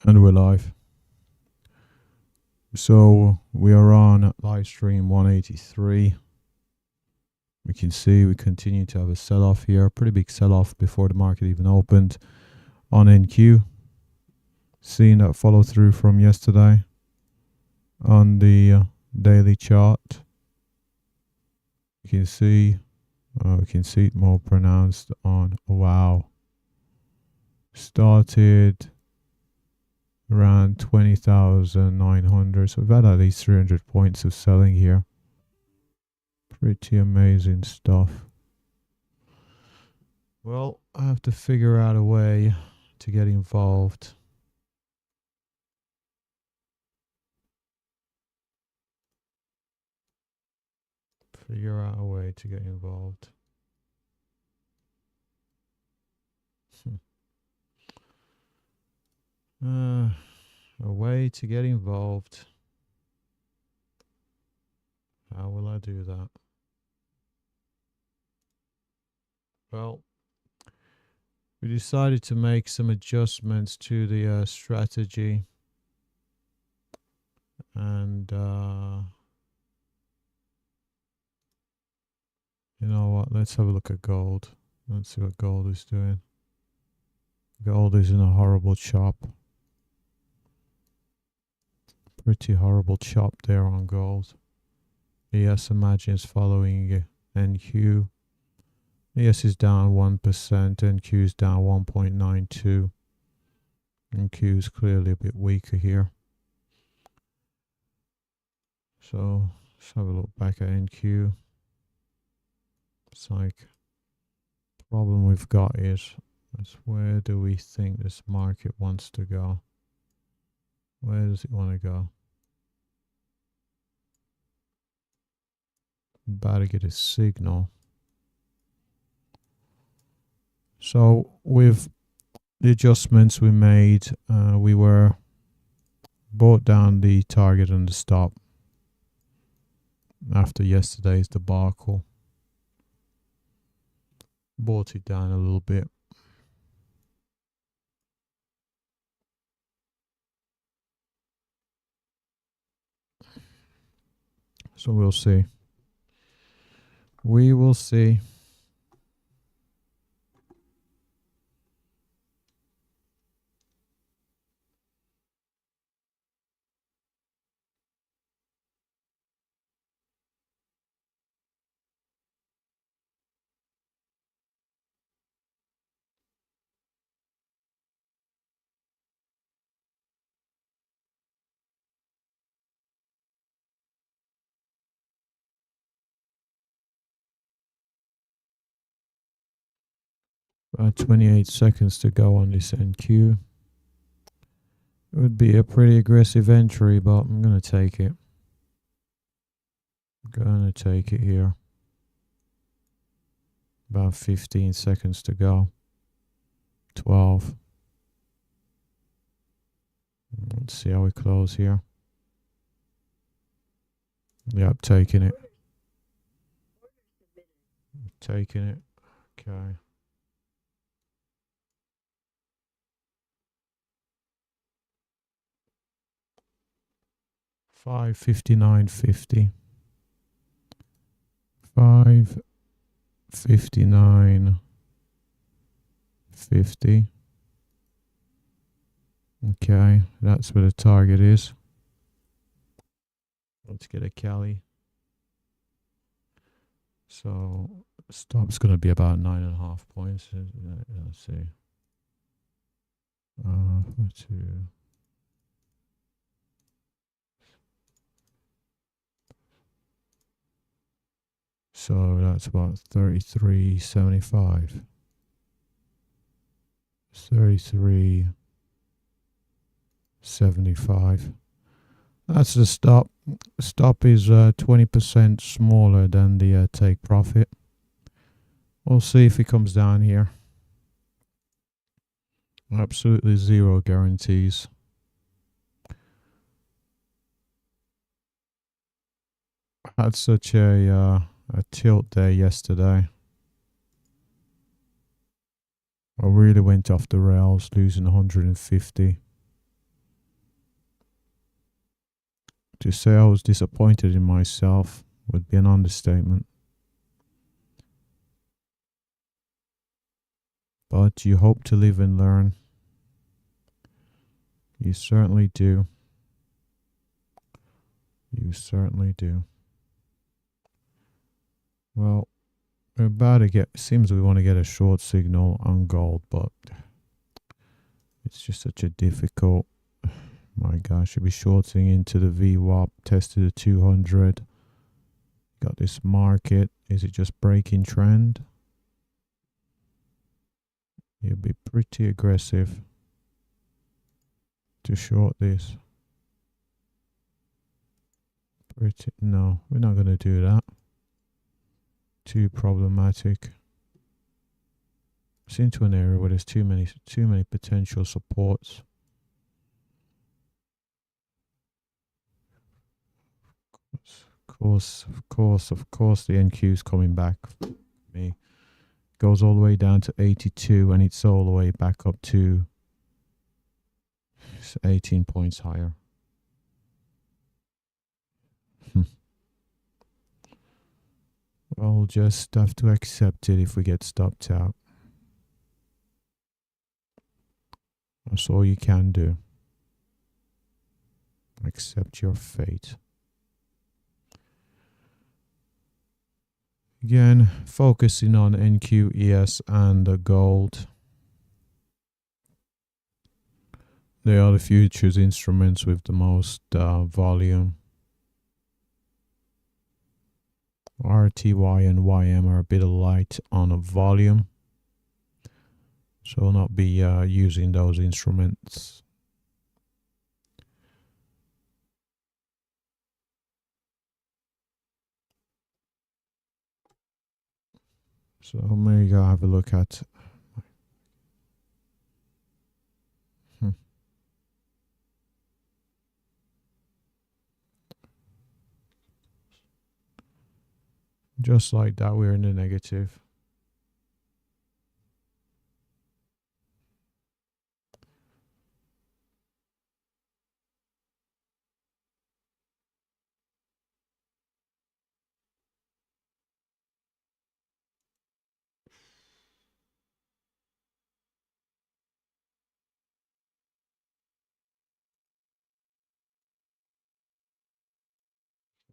And we're live. So we are on live stream 183. We can see we continue to have a sell-off here, pretty big sell-off before the market even opened on NQ. Seeing that follow through from yesterday on the daily chart. You can see we can see it more pronounced on wow. Started around 20,900, so we've had at least 300 points of selling here. Pretty amazing stuff. Well, I have to figure out a way to get involved. Figure out a way to get involved. A way to get involved. How will I do that? Well, we decided to make some adjustments to the strategy, and you know what, let's have a look at gold. Let's see what gold is doing. Gold is in a horrible chop. Pretty horrible chop there on gold. ES imagine is following NQ. ES is down 1%, NQ is down 1.92. NQ is clearly a bit weaker here. So let's have a look back at NQ. It's like the problem we've got is where do we think this market wants to go? Where does it want to go? About to get a signal. So with the adjustments we made, we were brought down the target and the stop after yesterday's debacle. Brought it down a little bit. So we'll see. We will see. About 28 seconds to go on this NQ. It would be a pretty aggressive entry, but I'm going to take it. I'm going to take it here. About 15 seconds to go. 12. Let's see how we close here. Yep, taking it. Taking it. Okay. $559.50. $559.50. Okay, that's where the target is. Let's get a Cali. So stop's going to be about 9.5 points. Let's see. 2. So that's about 33.75. 33.75. That's the stop. Stop is 20% smaller than the take profit. We'll see if it comes down here. Absolutely zero guarantees. I had such a tilt there yesterday. I really went off the rails, losing 150. To say I was disappointed in myself would be an understatement. But you hope to live and learn. You certainly do. You certainly do. Well, we're about to get, seems we want to get a short signal on gold, but it's just such a difficult, my gosh, should be shorting into the VWAP, tested the 200. Got this market. Is it just breaking trend? You'll be pretty aggressive to short this. No, we're not going to do that. Too problematic. It's into an area where there's too many potential supports. Of course, the NQ is coming back. Me goes all the way down to 82, and it's all the way back up to 18 points higher. We'll just have to accept it if we get stopped out. That's all you can do. Accept your fate. Again, focusing on NQ, ES, and the gold. They are the futures instruments with the most volume. RTY and YM are a bit light on a volume, so I'll not be using those instruments. So maybe go have a look at. Just like that, we're in the negative.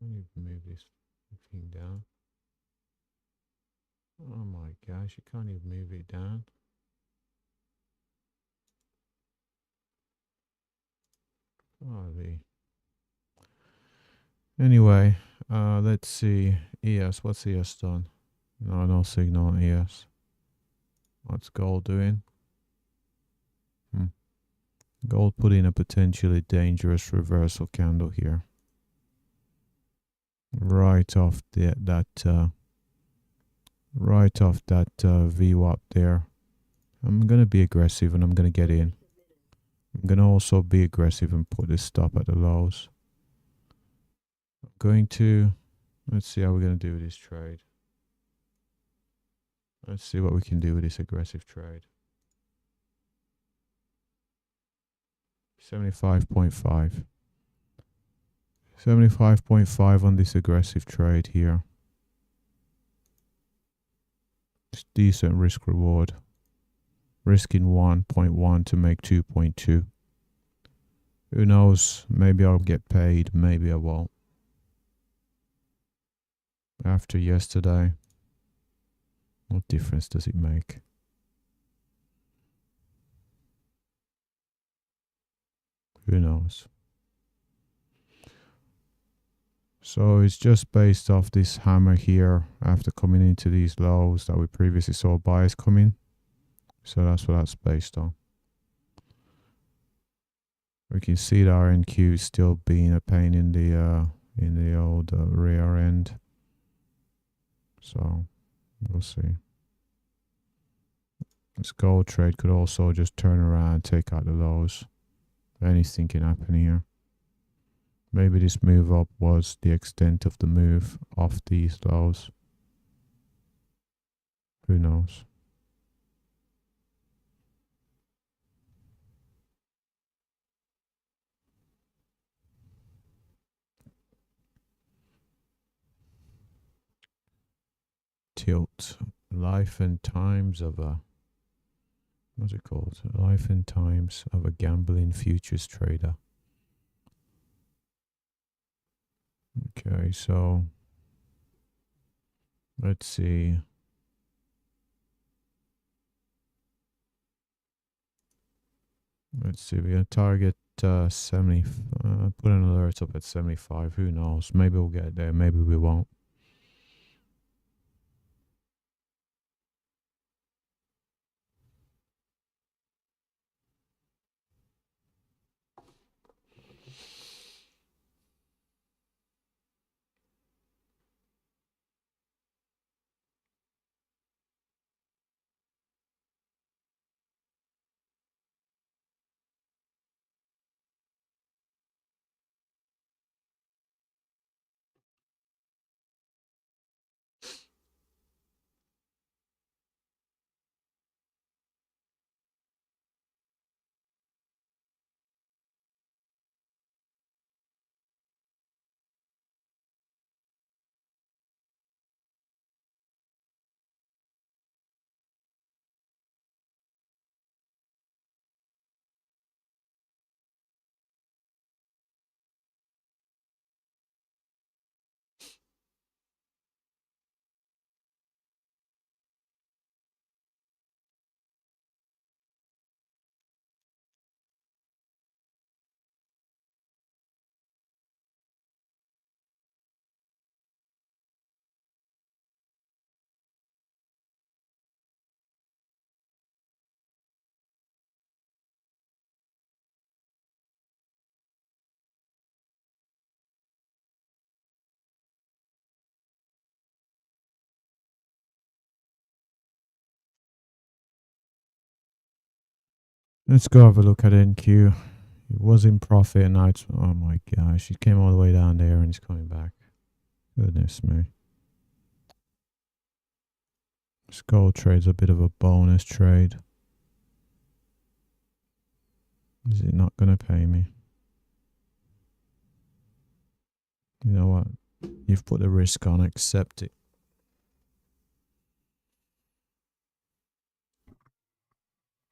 I need to move this thing down. Oh my gosh, you can't even move it down. Anyway, let's see. ES, what's ES done? No signal on ES. What's gold doing? Gold put in a potentially dangerous reversal candle here. Right off that VWAP there. I'm going to be aggressive and I'm going to get in. I'm going to also be aggressive and put this stop at the lows. I'm going to, let's see how we're going to do with this trade. Let's see what we can do with this aggressive trade. 75.5. 75.5 on this aggressive trade here. It's decent risk reward. Risking 1.1 to make 2.2. Who knows? Maybe I'll get paid, maybe I won't. After yesterday, what difference does it make? Who knows? So it's just based off this hammer here after coming into these lows that we previously saw buyers come in. So that's what that's based on. We can see that our NQ is still being a pain in the old rear end. So we'll see. This gold trade could also just turn around and take out the lows. Anything can happen here. Maybe this move up was the extent of the move off these lows. Who knows? tilt. Life and times of a, what's it called? Life and times of a gambling futures trader. Okay, so let's see. Let's see, we're gonna target 70. Put an alert up at 75. Who knows? Maybe we'll get there, maybe we won't. Let's go have a look at NQ. It was in profit and now it's, oh my gosh, it came all the way down there and it's coming back. Goodness me. This gold trade's a bit of a bonus trade. Is it not going to pay me? You know what? You've put the risk on, accept it.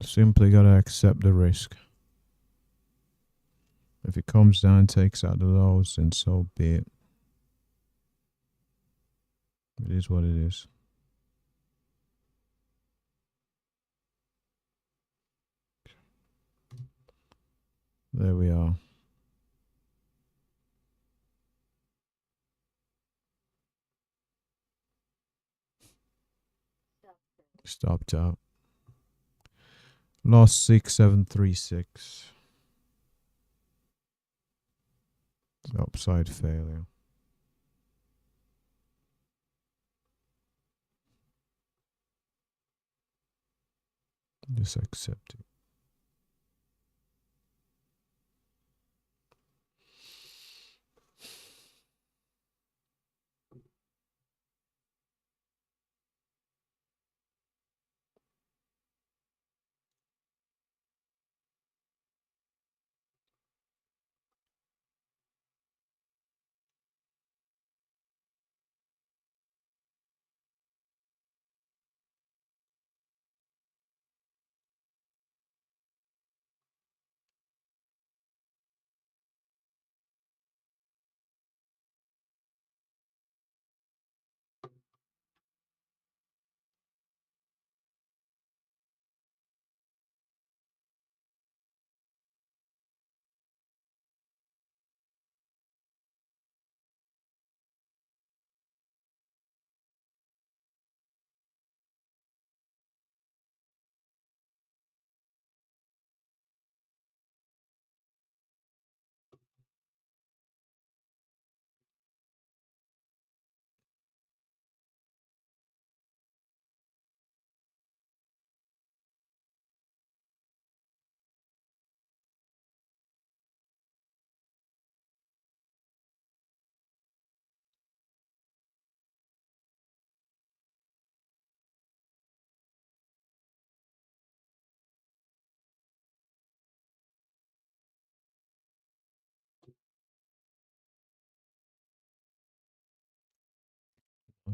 Simply got to accept the risk. If it comes down, takes out the lows, then so be it. It is what it is. There we are. Stopped out. Lost 6736. Upside failure. Just accept it.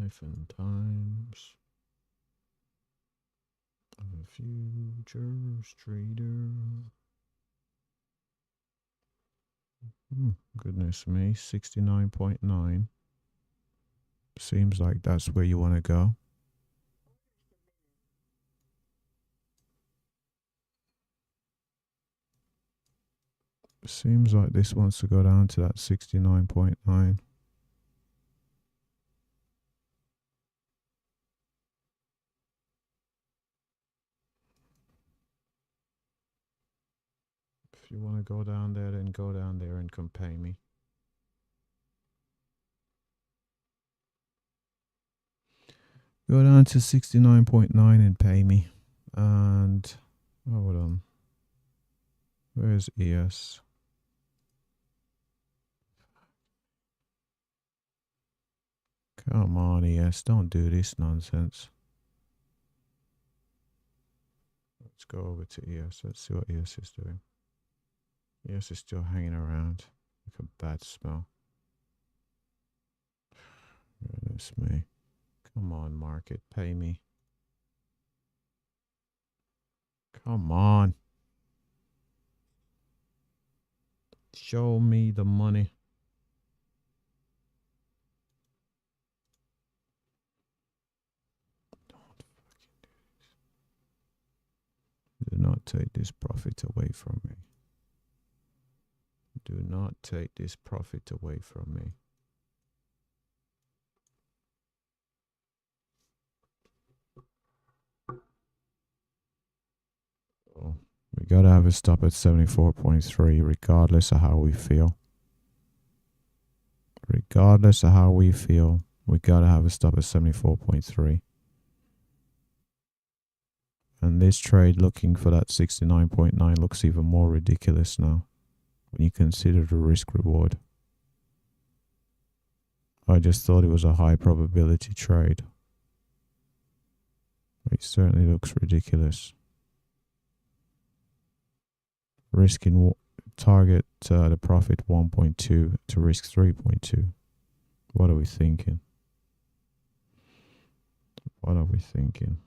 Life and times. The futures trader. Goodness me, 69.9. Seems like that's where you want to go. Seems like this wants to go down to that 69.9. If you want to go down there, then go down there and come pay me. Go down to 69.9 and pay me. And hold on. Where's ES? Come on, ES. Don't do this nonsense. Let's go over to ES. Let's see what ES is doing. ES is still hanging around. Like a bad smell. Goodness me. Come on, market. Pay me. Come on. Show me the money. Don't fucking do this. Do not take this profit away from me. Do not take this profit away from me. Oh, we gotta have a stop at 74.3 regardless of how we feel. Regardless of how we feel, we gotta have a stop at 74.3. And this trade looking for that 69.9 looks even more ridiculous now when you consider the risk reward. I just thought it was a high probability trade. It certainly looks ridiculous. Risking target the profit 1.2 to risk 3.2. What are we thinking? What are we thinking?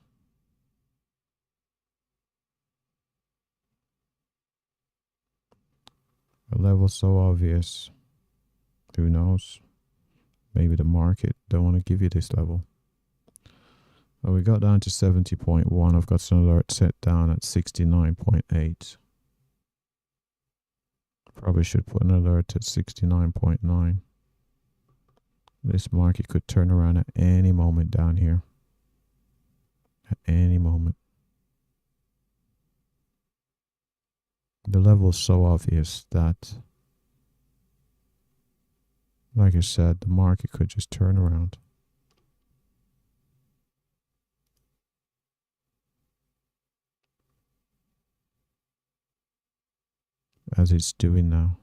A level so obvious. Who knows? Maybe the market don't want to give you this level. Oh, we got down to 70.1. I've got some alert set down at 69.8. Probably should put an alert at 69.9. This market could turn around at any moment down here. At any moment. The level is so obvious that, like I said, the market could just turn around. As it's doing now.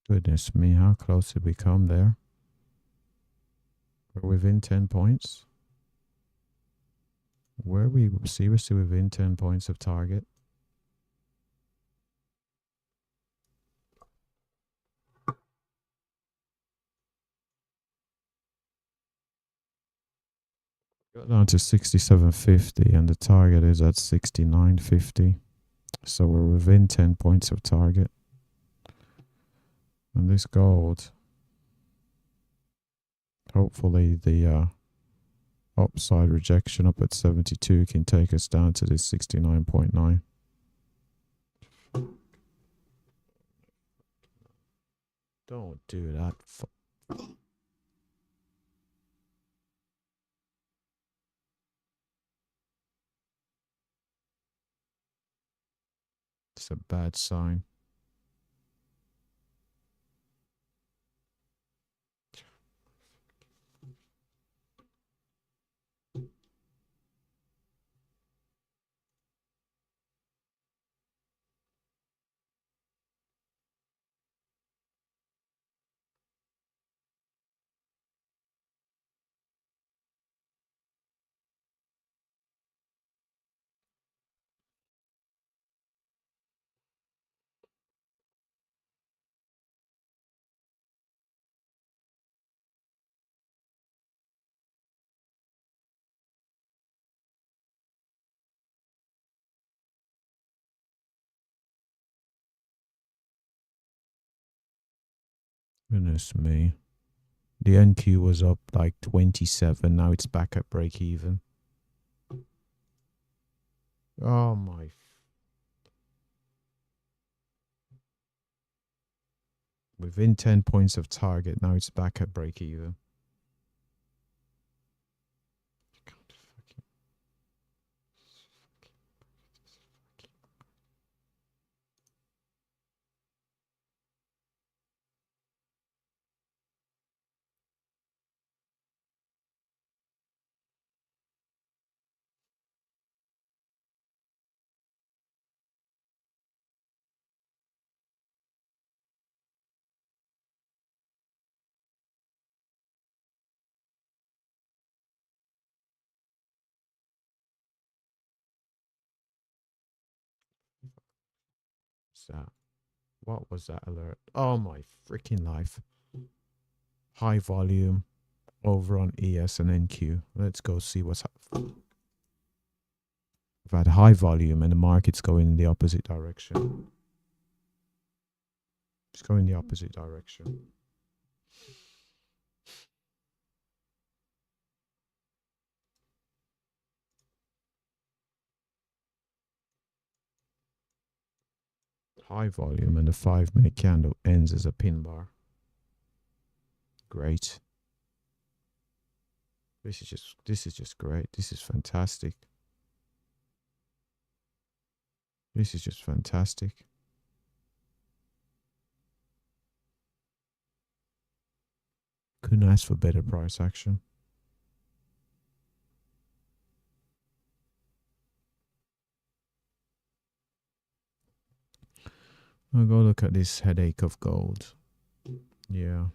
Goodness me, how close did we come there? We're within 10 points. Were we seriously within 10 points of target? Got down to 67.50 and the target is at 69.50. So we're within 10 points of target. And this gold, hopefully the upside rejection up at 72 can take us down to this 69.9. Don't do that. It's a bad sign. Goodness me. The NQ was up like 27. Now it's back at break even. Oh my. Within 10 points of target. Now it's back at break even. What's that? What was that alert? Oh my freaking life. High volume over on ES and NQ. Let's go see what's happening. We've had high volume and the market's going in the opposite direction. It's going in the opposite direction. High volume and the 5-minute candle ends as a pin bar. Great. This is just great. This is fantastic. This is just fantastic. Couldn't ask for better price action. I'll go look at this headache of gold. Yeah.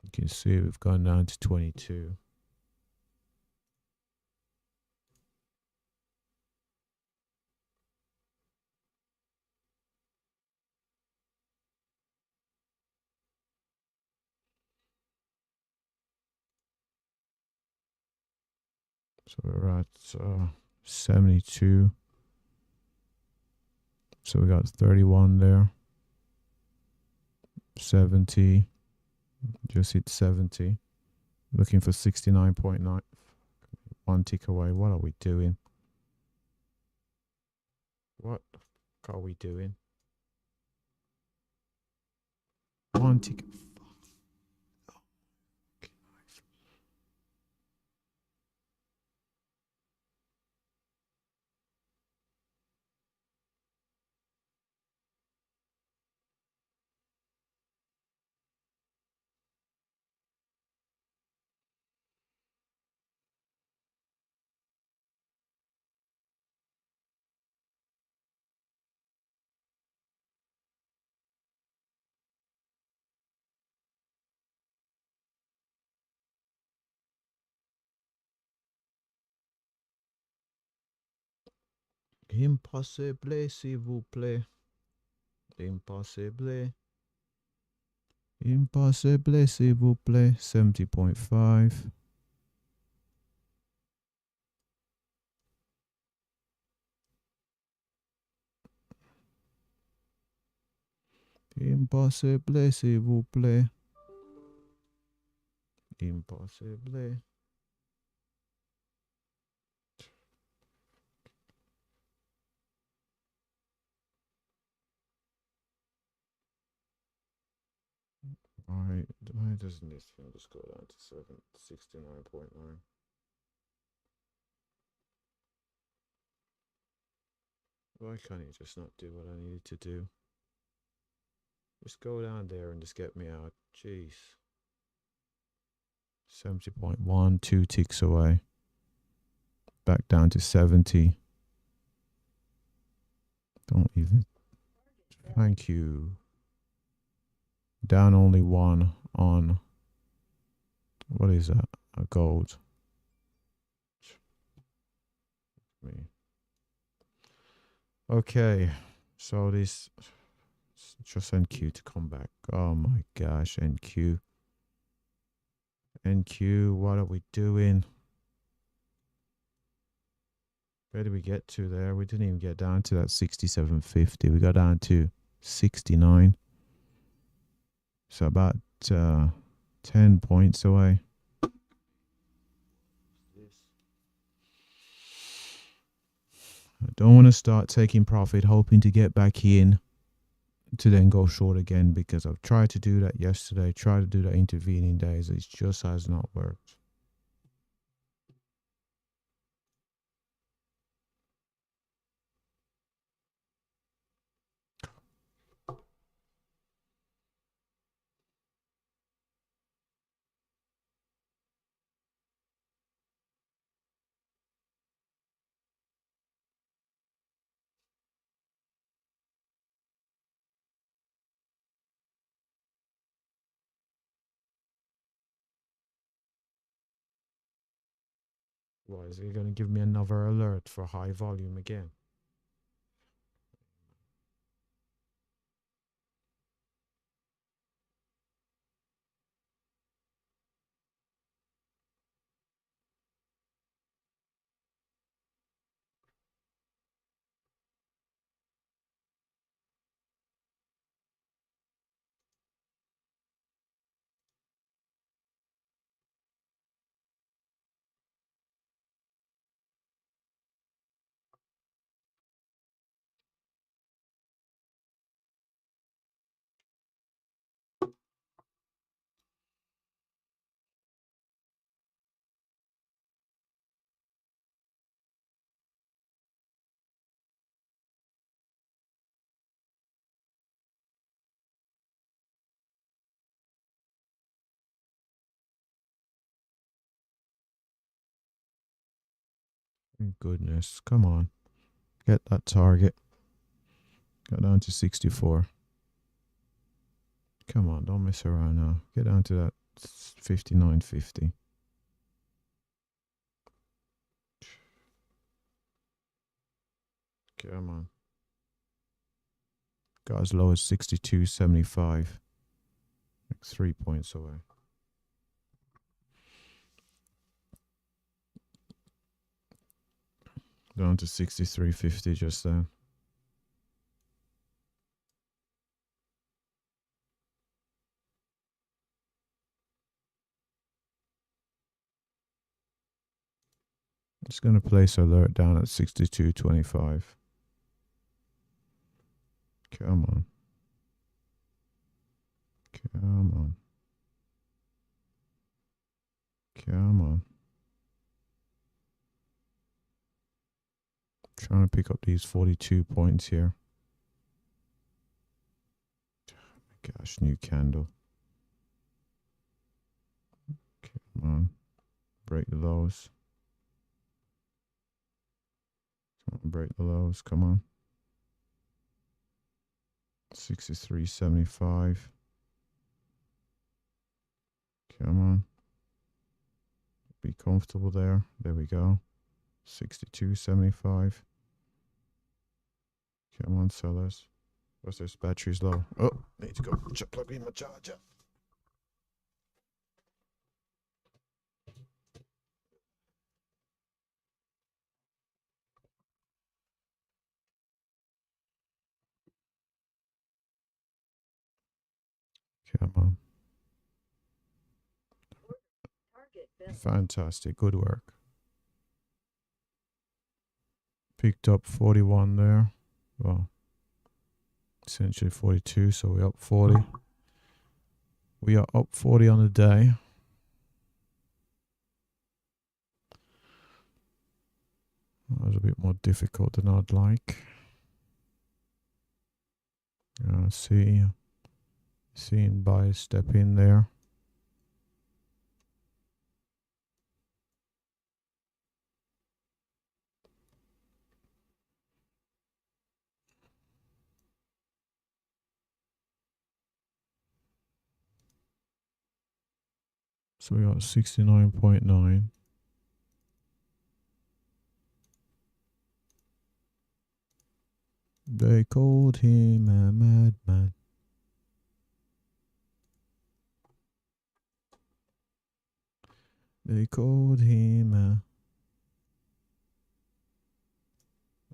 You can see we've gone down to 22. So we're at 72. So we got 31 there. 70. Just hit 70. Looking for 69.9. One tick away. What are we doing? What the fuck are we doing? One tick. Impossible, s'il vous plaît. Impossible. Impossible, s'il vous plaît. 70.5. Impossible, s'il vous plaît. Impossible. Why doesn't this thing just go down to 69.9? Why can't it just not do what I needed to do? Just go down there and just get me out. Jeez. 70.1, 2 ticks away. Back down to 70. Don't even. Thank you. Down only one on. What is that? A gold. Me. Okay. So this. Just NQ to come back. Oh my gosh, NQ. NQ, what are we doing? Where did we get to there? We didn't even get down to that 67.50. We got down to 69. So about 10 points away. I don't want to start taking profit, hoping to get back in to then go short again, because I've tried to do that yesterday, tried to do that intervening days. It just has not worked. Why is he going to give me another alert for high volume again? Goodness, come on. Get that target. Got down to 64. Come on, don't mess around now. Get down to that 59.50. Come on. Got as low as 62.75. Like 3 points away. Down to 63.50 just then. Just going to place alert down at 62.25. Come on. Come on. Come on. Trying to pick up these 42 points here. Oh my gosh, new candle. Come on. Break the lows. Come on, break the lows. Come on. 63.75. Come on. Be comfortable there. There we go. 62.75. Come on, sellers. What's this? Battery's low. Oh, need to go plug in my charger. Come on. Fantastic. Good work. Picked up 41 there. Well, essentially 42, so we're up 40. We are up 40 on the day. That was a bit more difficult than I'd like. Seeing buyers step in there. So we got 69.9. They called him a madman. They called him a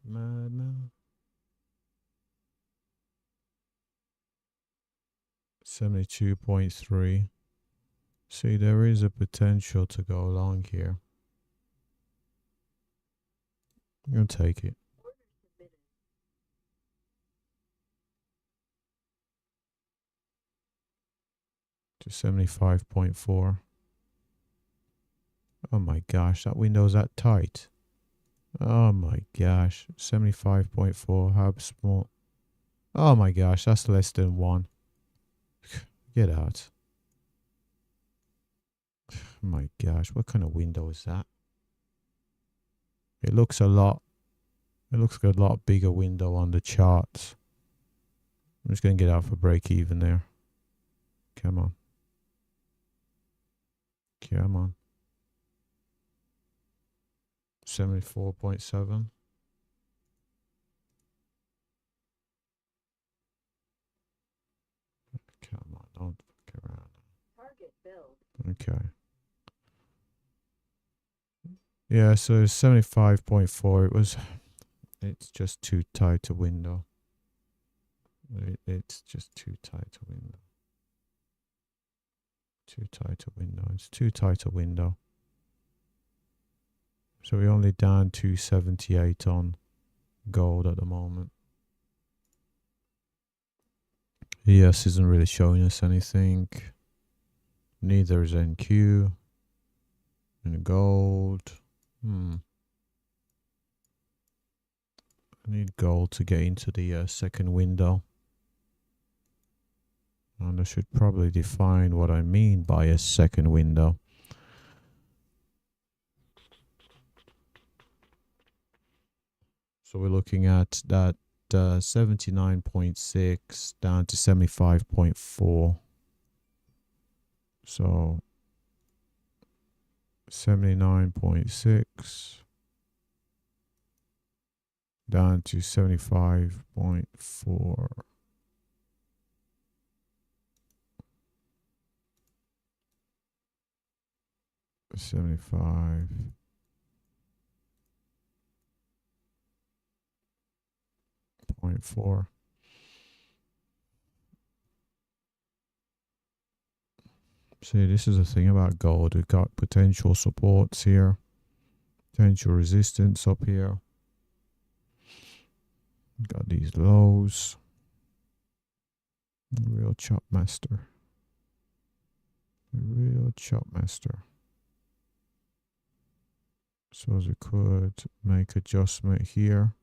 madman. 72.3. See, there is a potential to go long here. I'm going to take it. To 75.4. Oh my gosh, that window's that tight. Oh my gosh, 75.4, how small. Oh my gosh, that's less than 1. Get out. Oh my gosh, what kind of window is that? It looks a lot bigger window on the charts. I'm just going to get out for break even there. Come on. Come on. 74.7. Come on, don't fuck around. Target build. Okay. Yeah, so 75.4. It's just too tight a window. It's just too tight a window. Too tight a window. It's too tight a window. So we're only down 278 on gold at the moment. ES isn't really showing us anything. Neither is NQ. And gold. I need gold to get into the second window. And I should probably define what I mean by a second window. So we're looking at that 79.6 down to 75.4. So 79.6 down to 75.4. $75. .4. See, this is the thing about gold. We've got potential supports here, potential resistance up here. We've got these lows. Real chop master. Real chop master. Suppose we could make adjustment here.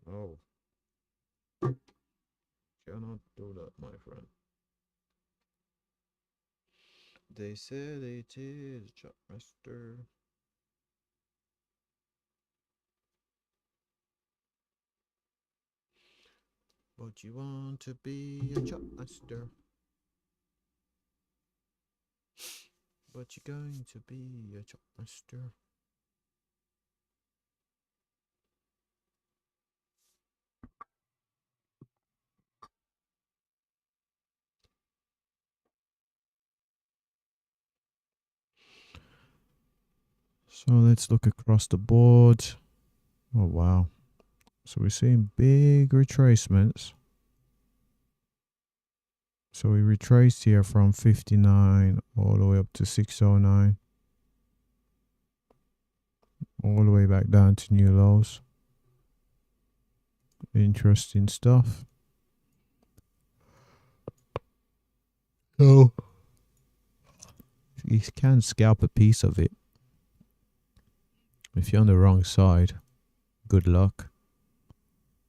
Oh, cannot do that, my friend. They said it is chop master. But you want to be a chop master. But you're going to be a chop master. So let's look across the board. Oh, wow. So we're seeing big retracements. So we retraced here from 59 all the way up to 609. All the way back down to new lows. Interesting stuff. So you can scalp a piece of it. If you're on the wrong side, good luck.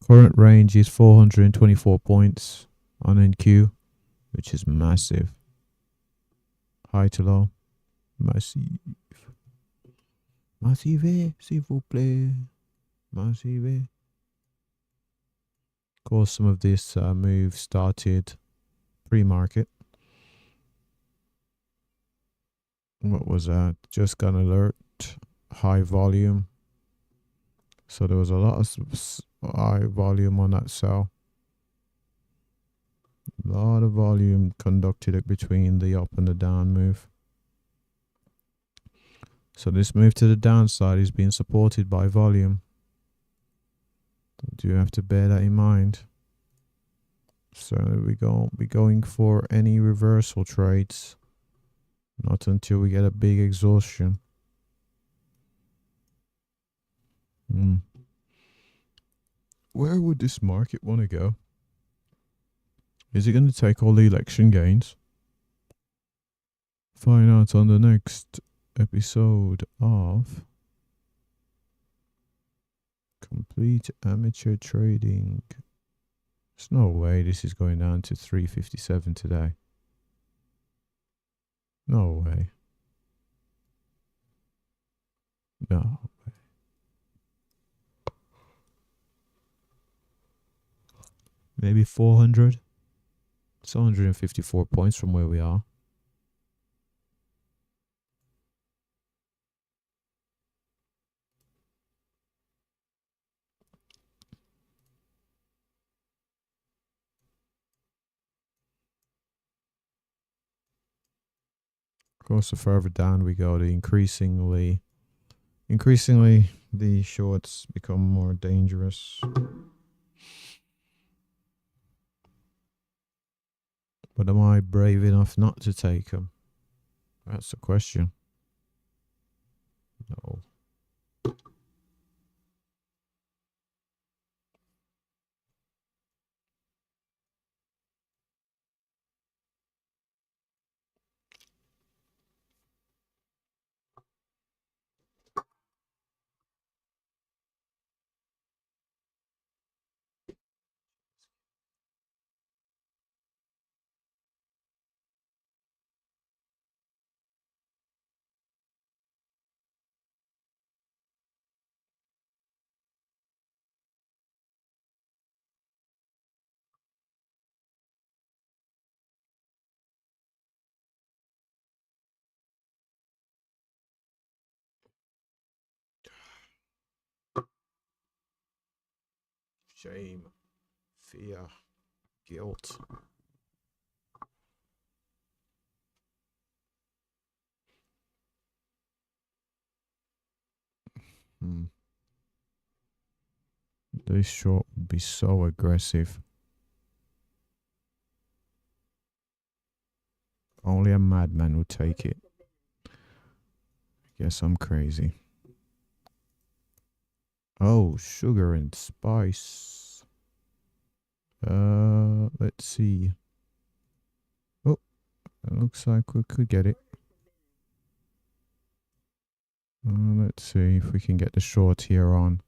Current range is 424 points on NQ, which is massive. High to low. Massive. Massive, s'il vous plaît. Massive. Of course, some of this move started pre-market. What was that? Just got an alert. High volume. So there was a lot of high volume on that sell. A lot of volume conducted it between the up and the down move. So this move to the downside is being supported by volume. Do you have to bear that in mind? So we won't be going for any reversal trades. Not until we get a big exhaustion. Where would this market want to go? Is it going to take all the election gains? Find out on the next episode of Complete Amateur Trading. There's no way this is going down to 357 today. No way. No way. Maybe 400. It's 154 points from where we are. Of course, the further down we go, the increasingly the shorts become more dangerous. But am I brave enough not to take them? That's the question. No. Shame, fear, guilt. This short would be so aggressive. Only a madman would take it. Guess I'm crazy. Oh, sugar and spice. Let's see. Oh, it looks like we could get it. Let's see if we can get the short here on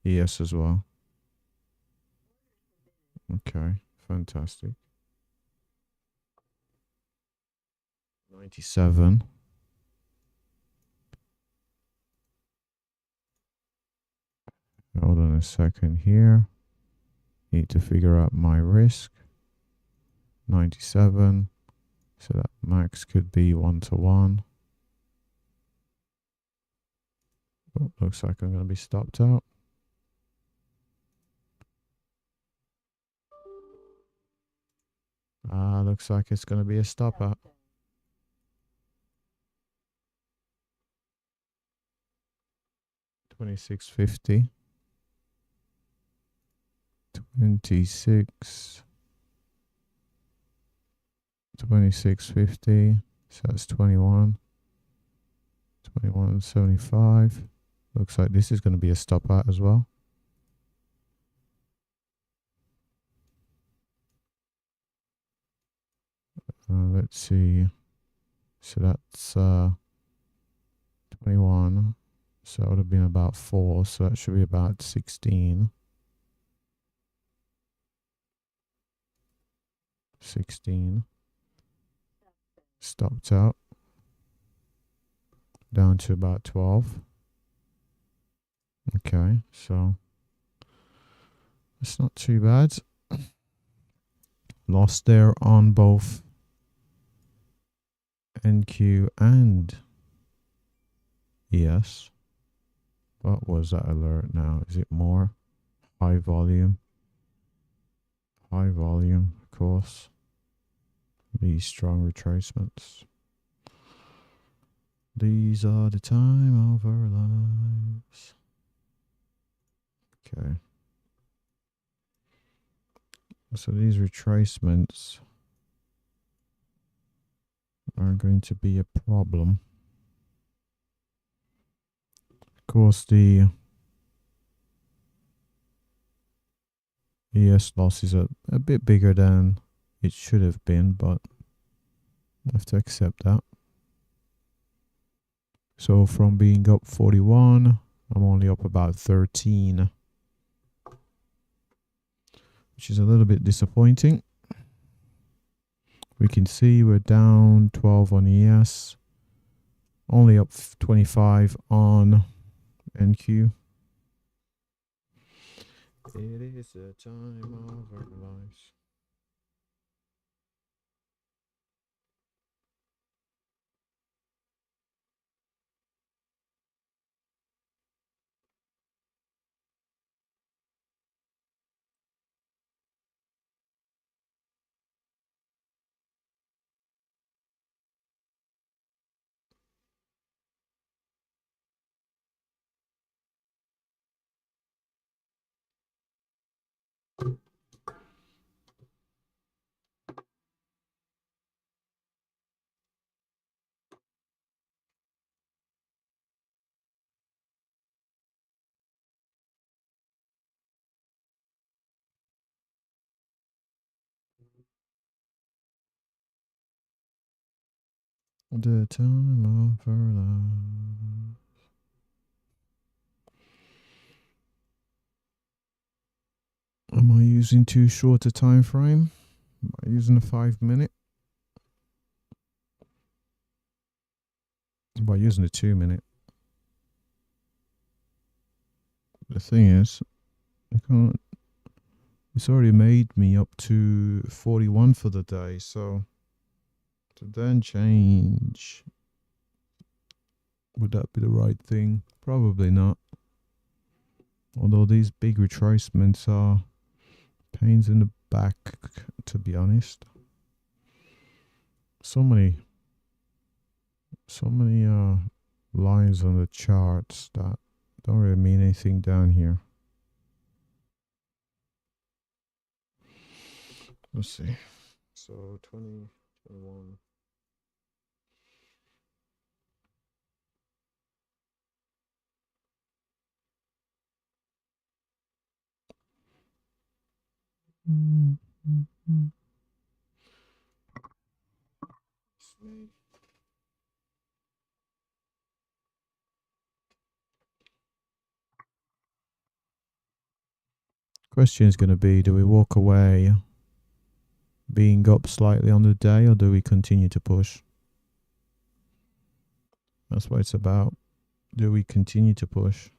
ES as well. Okay, fantastic. 97. Hold on a second here. Need to figure out my risk. 97. So that max could be 1-to-1. Oh, looks like I'm going to be stopped out. Looks like it's going to be a stop out. $26.50. 26. 26.50. So that's 21. 21.75. Looks like this is going to be a stop at as well. Let's see. So that's 21. So it would have been about 4. So that should be about 16. 16. Stopped out. Down to about 12. Okay, so it's not too bad. Lost there on both NQ and ES. What was that alert now? Is it more? High volume. High volume, of course. These strong retracements. These are the time of our lives. Okay. So these retracements are going to be a problem. Of course, the ES loss is a bit bigger than it should have been, but I have to accept that. So from being up 41, I'm only up about 13, which is a little bit disappointing. We can see we're down 12 on ES, only up 25 on NQ. It is the time of our lives. The time of our lives. Am I using too short a time frame? Am I using a 5 minute? Am I using a 2 minute? The thing is, I can't. It's already made me up to 41 for the day, so to then change, would that be the right thing? Probably not. Although these big retracements are pains in the back, to be honest. So many lines on the charts that don't really mean anything down here. Let's see. So 20, 21. Question is going to be, do we walk away being up slightly on the day, or do we continue to push? That's what it's about. Do we continue to push?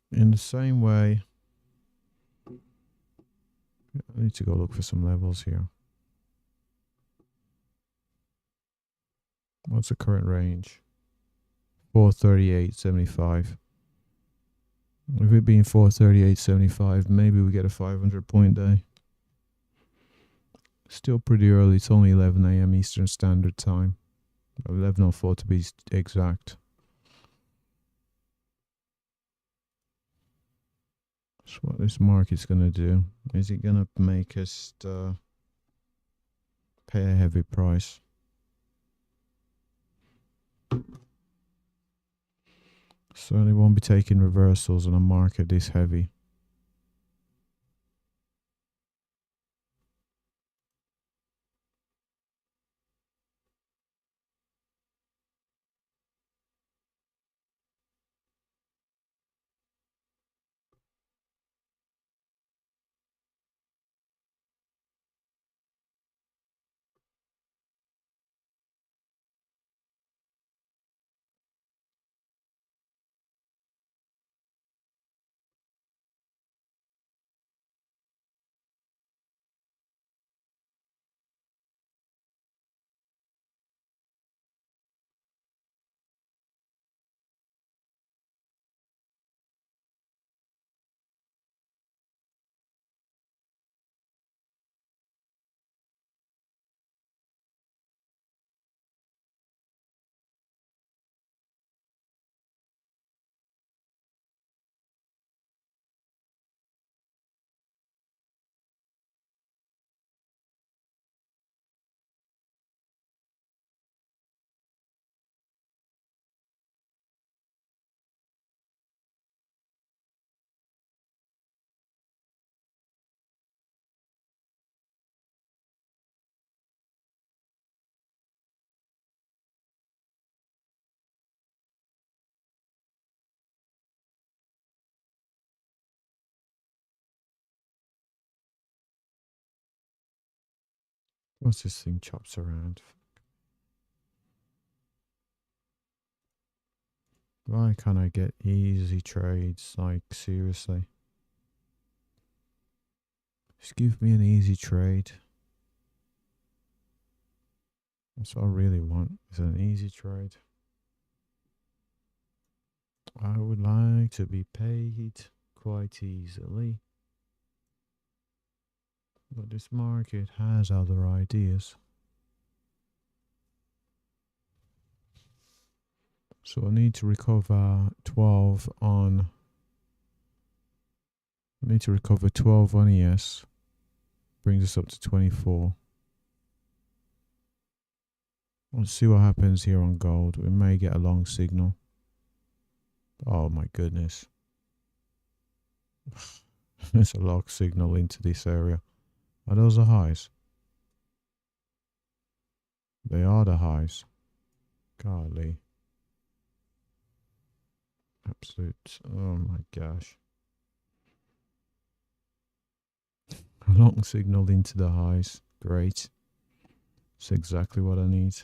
In the same way, I need to go look for some levels here. What's the current range? 438.75. If it being 438.75, maybe we get a 500 point day. Still pretty early. It's only 11 a.m. Eastern Standard Time. 11:04 to be exact. So what this market's going to do, is it going to make us pay a heavy price? Certainly won't be taking reversals on a market this heavy. What's this thing chops around? Why can't I get easy trades? Like, seriously. Just give me an easy trade. That's what I really want, is an easy trade. I would like to be paid quite easily. But this market has other ideas. So I need to recover 12 on... I need to recover 12 on ES. Brings us up to 24. Let's see what happens here on gold. We may get a long signal. Oh my goodness. There's a long signal into this area. Are those the highs? They are the highs. Golly. Absolute. Oh my gosh. A long signal into the highs. Great. It's exactly what I need.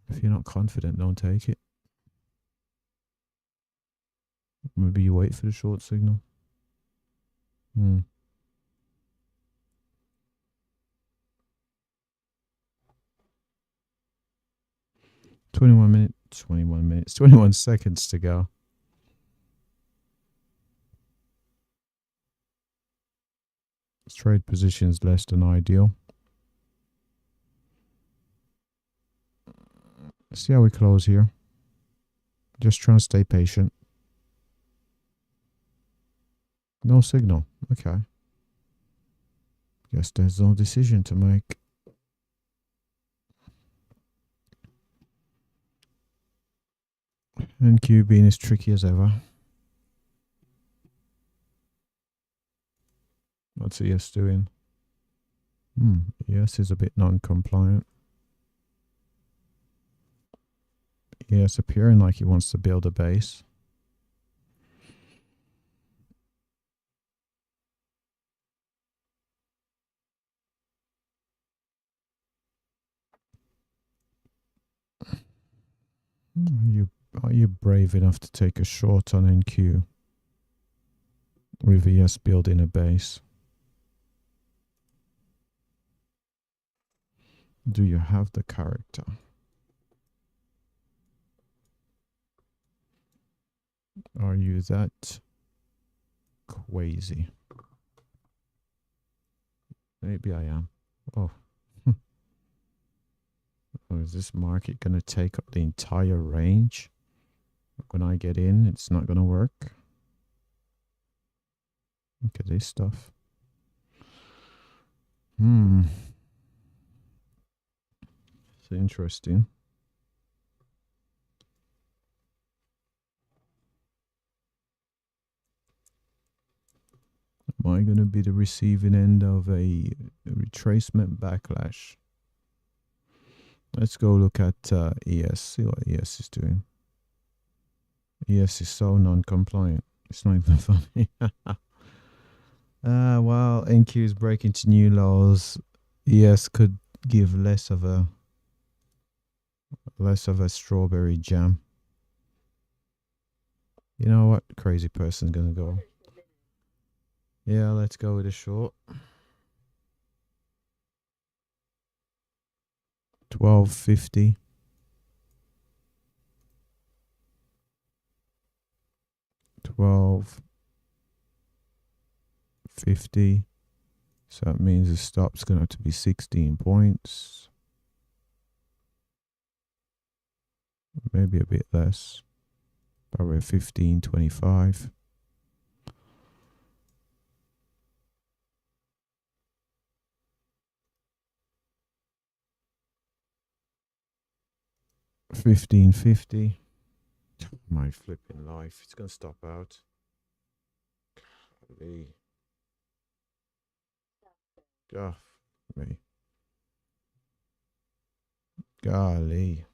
If you're not confident, don't take it. Maybe you wait for the short signal. 21 seconds to go. This trade position is less than ideal. Let's see how we close here. Just try and stay patient. No signal. Okay. Guess there's no decision to make. NQ being as tricky as ever. What's ES doing? ES is a bit non-compliant. ES appearing like he wants to build a base. Are you brave enough to take a short on NQ with ES building a base? Do you have the character? Are you that crazy? Maybe I am. Oh. Oh, is this market going to take up the entire range? when I get in, it's not going to work. Look at this stuff. It's interesting. Am I going to be the receiving end of a retracement backlash? Let's go look at ES, see what ES is doing. ES is so non-compliant. It's not even funny. While NQ is breaking to new lows, ES could give less of a strawberry jam. You know what? Crazy person's gonna go. Yeah, let's go with a short. 12.50. 12.50. So that means the stop's gonna have to be 16 points. Maybe a bit less. Probably 15.25. $15.50. My flipping life. It's gonna stop out. Golly. God, me. Golly.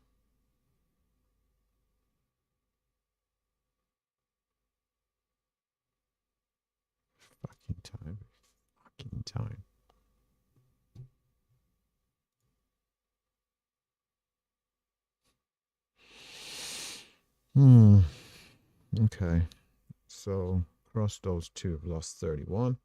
Fucking time. Fucking time. Okay. So across those two, have lost 31.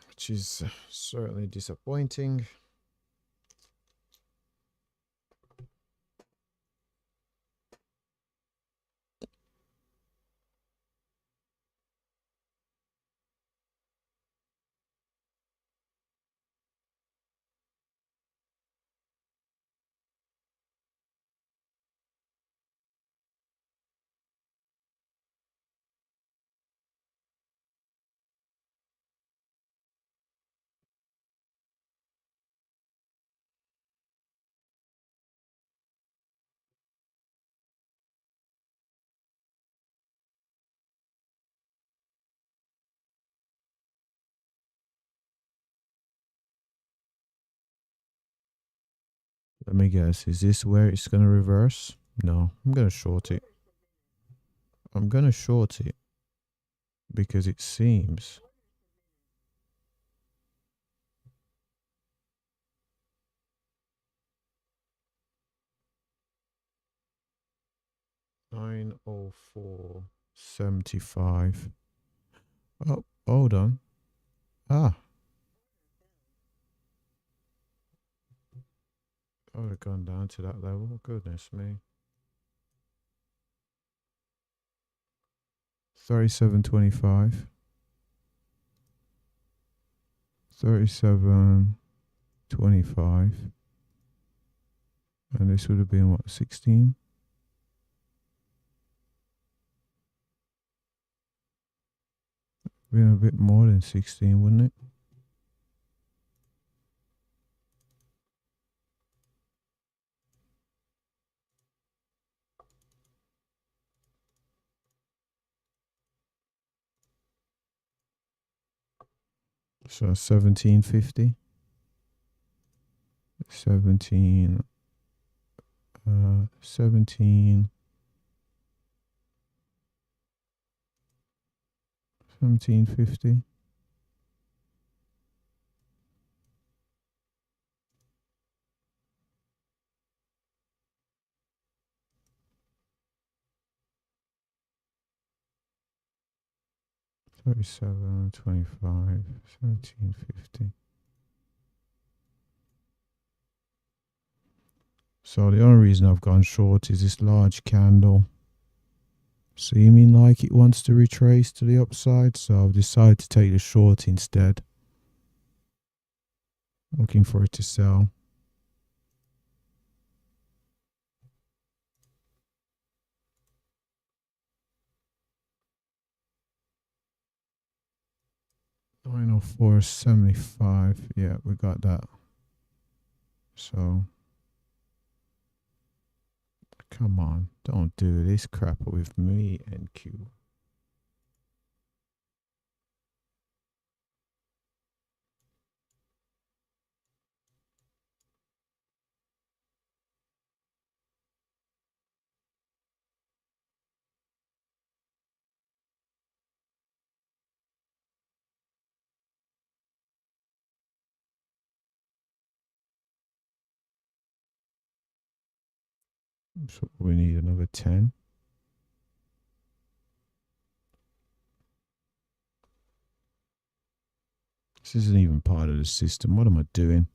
Which is certainly disappointing. Let me guess. Is this where it's going to reverse? No, I'm going to short it. I'm going to short it because it seems 904.75. Oh, hold on. I would have gone down to that level. Goodness me. 37.25. 37.25. And this would have been what, 16? Been a bit more than 16, wouldn't it? So 17.50. 17. 17.50. $37.25, 17.50. So the only reason I've gone short is this large candle. seeming like it wants to retrace to the upside, so I've decided to take the short instead, looking for it to sell. $904.75. Yeah, we got that. So come on, don't do this crap with me, NQ. So we need another 10. This isn't even part of the system. What am I doing?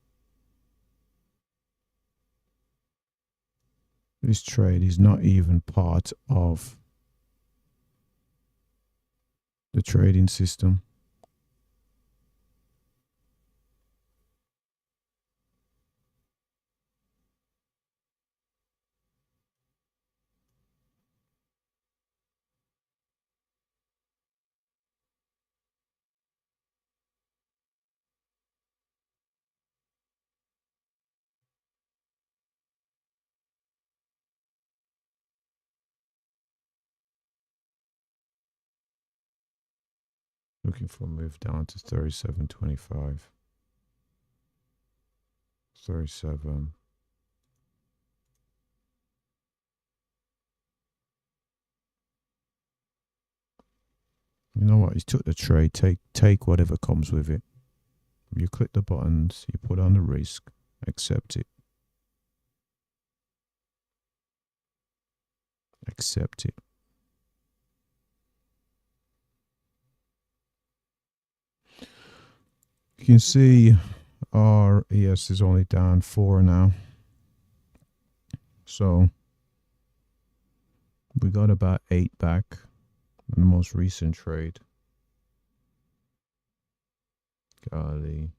This trade is not even part of the trading system. Looking for a move down to 37.25. 37. You know what? You took the trade. Take whatever comes with it. You click the buttons. You put on the risk. Accept it. Accept it. You can see our ES is only down 4 now. So we got about 8 back in the most recent trade. Golly.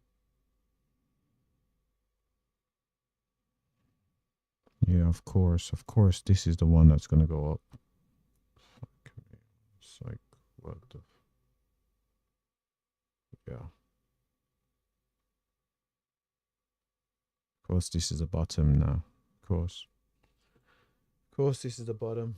Yeah, of course. Of course, this is the one that's going to go up. It's like, what the... Yeah. Of course, this is the bottom now. Of course. Of course, this is the bottom.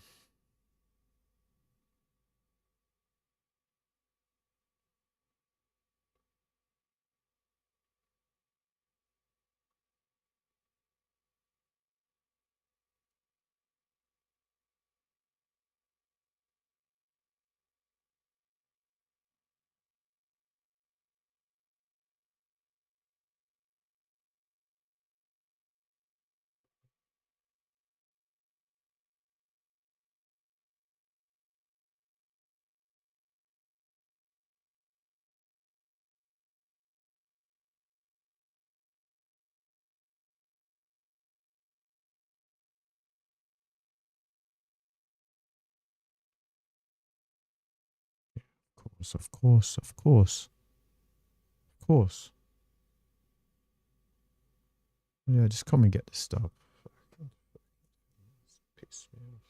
Of course, of course. Of course. Yeah, just come and get the stop. Piss me off.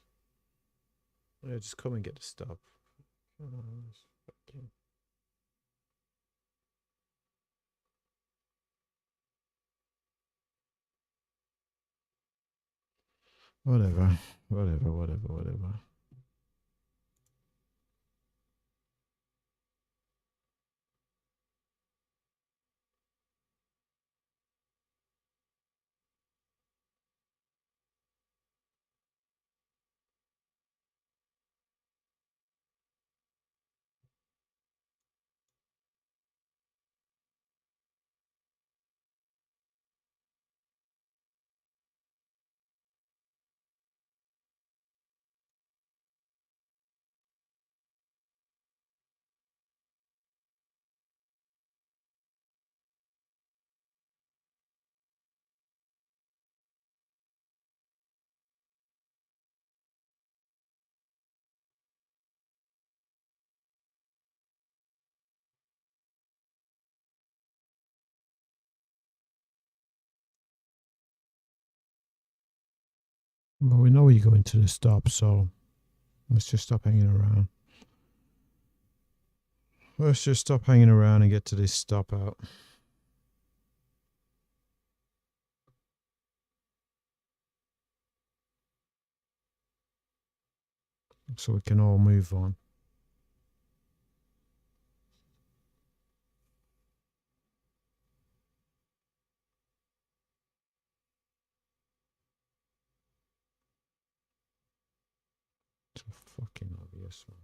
Yeah, just come and get the stop. Whatever. Whatever. Well, we know we're going to the stop, so let's just stop hanging around. Let's just stop hanging around and get to this stop out. So we can all move on. It's fucking obvious, man.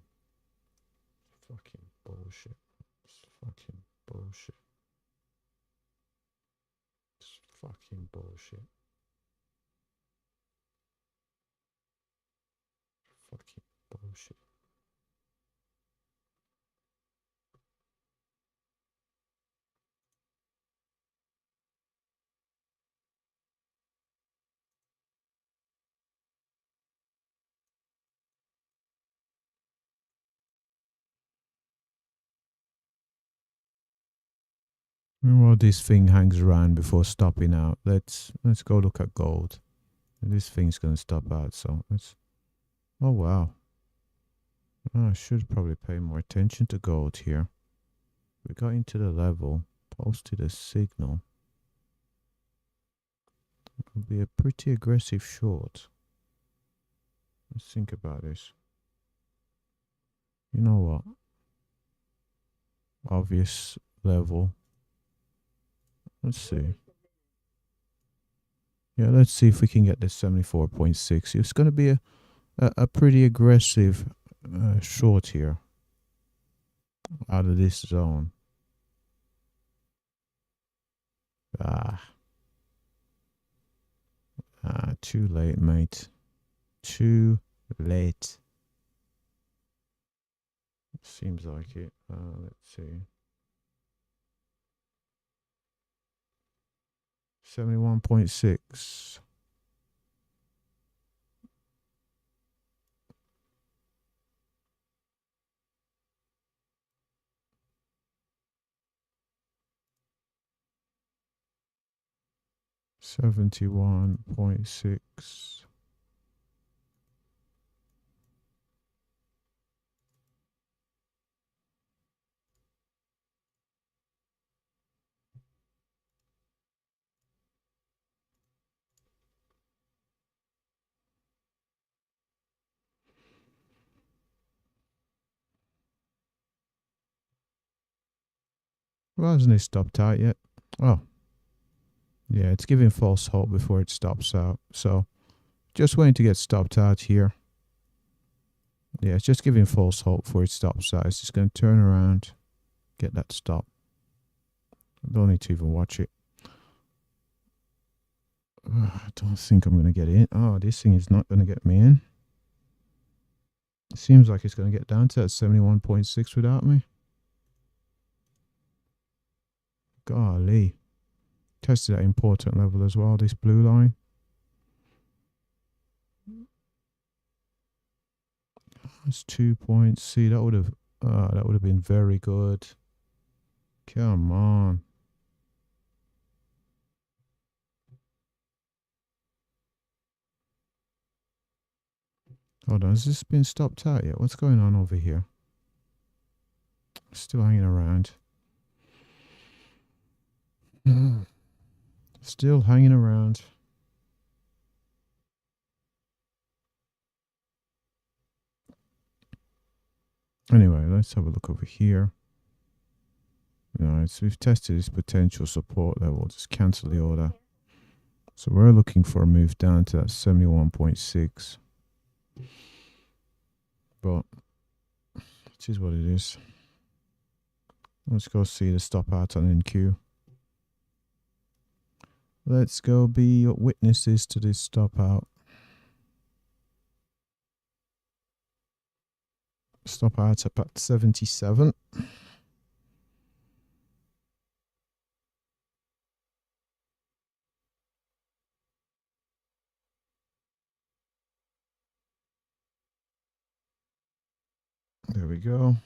Fucking bullshit. It's fucking bullshit. It's fucking bullshit. Fucking bullshit. While this thing hangs around before stopping out, let's go look at gold. This thing's gonna stop out, so let's. Oh wow! Oh, I should probably pay more attention to gold here. We got into the level, posted a signal. It could be a pretty aggressive short. Let's think about this. You know what? Obvious level. Let's see. Yeah, let's see if we can get this 74.6. It's going to be a pretty aggressive short here out of this zone. Too late, mate. Too late. Seems like it. Let's see. 71.6. $71.6. Well, hasn't it stopped out yet? Oh. Yeah, it's giving false hope before it stops out. So, just waiting to get stopped out here. Yeah, it's just giving false hope before it stops out. It's just going to turn around, get that stop. I don't need to even watch it. I don't think I'm going to get in. Oh, this thing is not going to get me in. It seems like it's going to get down to that 71.6 without me. Golly. Tested that important level as well, this blue line. That's 2 points. See, that would have been very good. Come on. Hold on, has this been stopped out yet? What's going on over here? Still hanging around. Still hanging around. Anyway, let's have a look over here. Nice. We've tested this potential support level. Just cancel the order. So we're looking for a move down to that 71.6. But it is what it is. Let's go see the stop out on NQ. Let's go be witnesses to this stop out. Stop out up at 77. There we go.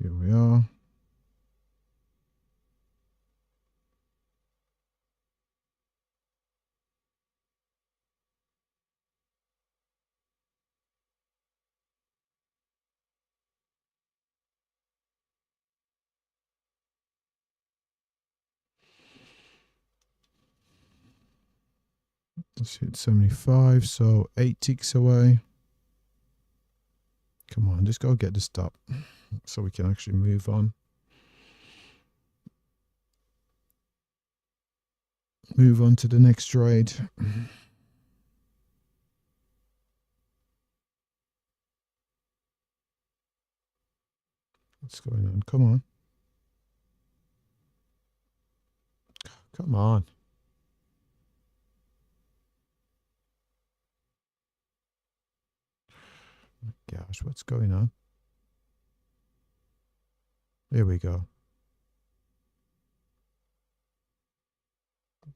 Here we are. Let's hit 75, so 8 ticks away. Come on, just go get the stop so we can actually move on. Move on to the next trade. What's going on? Come on. Come on. Gosh, what's going on? There we go.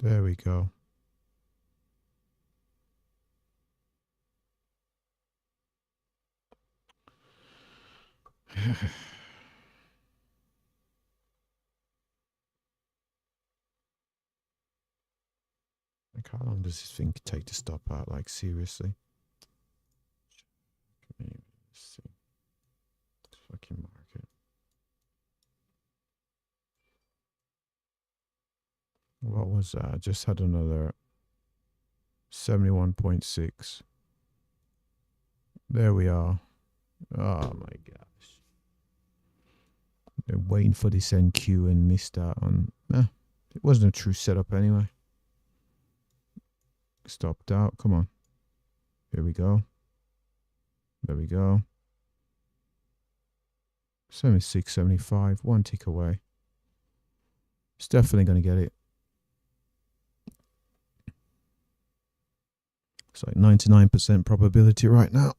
There we go. Like, how long does this thing take to stop out? Like, seriously? Let's see. Fucking market. What was that? I just had another 71.6. There we are. Oh my gosh. Been waiting for this NQ and missed out on. It wasn't a true setup anyway. Stopped out. Come on. Here we go. There we go. 76, 75. 1 tick away. It's definitely going to get it. It's like 99% probability right now.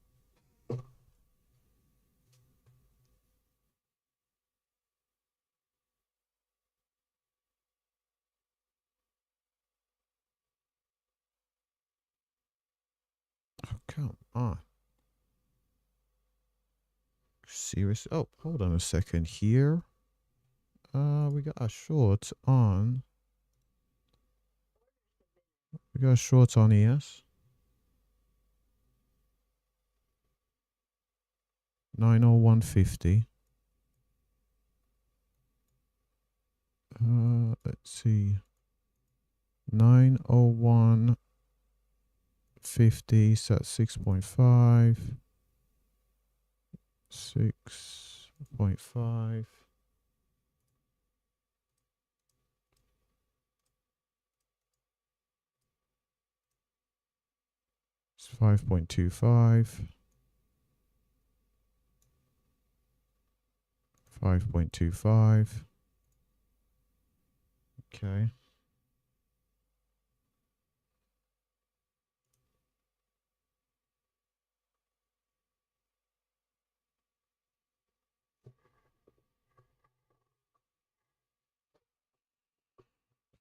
Oh, come on. Serious? Oh, hold on a second here. We got a short on. We got a short on ES. 90150. Let's see. 90150 set 6.5. 6.5. It's 5.25. 5.25. Okay.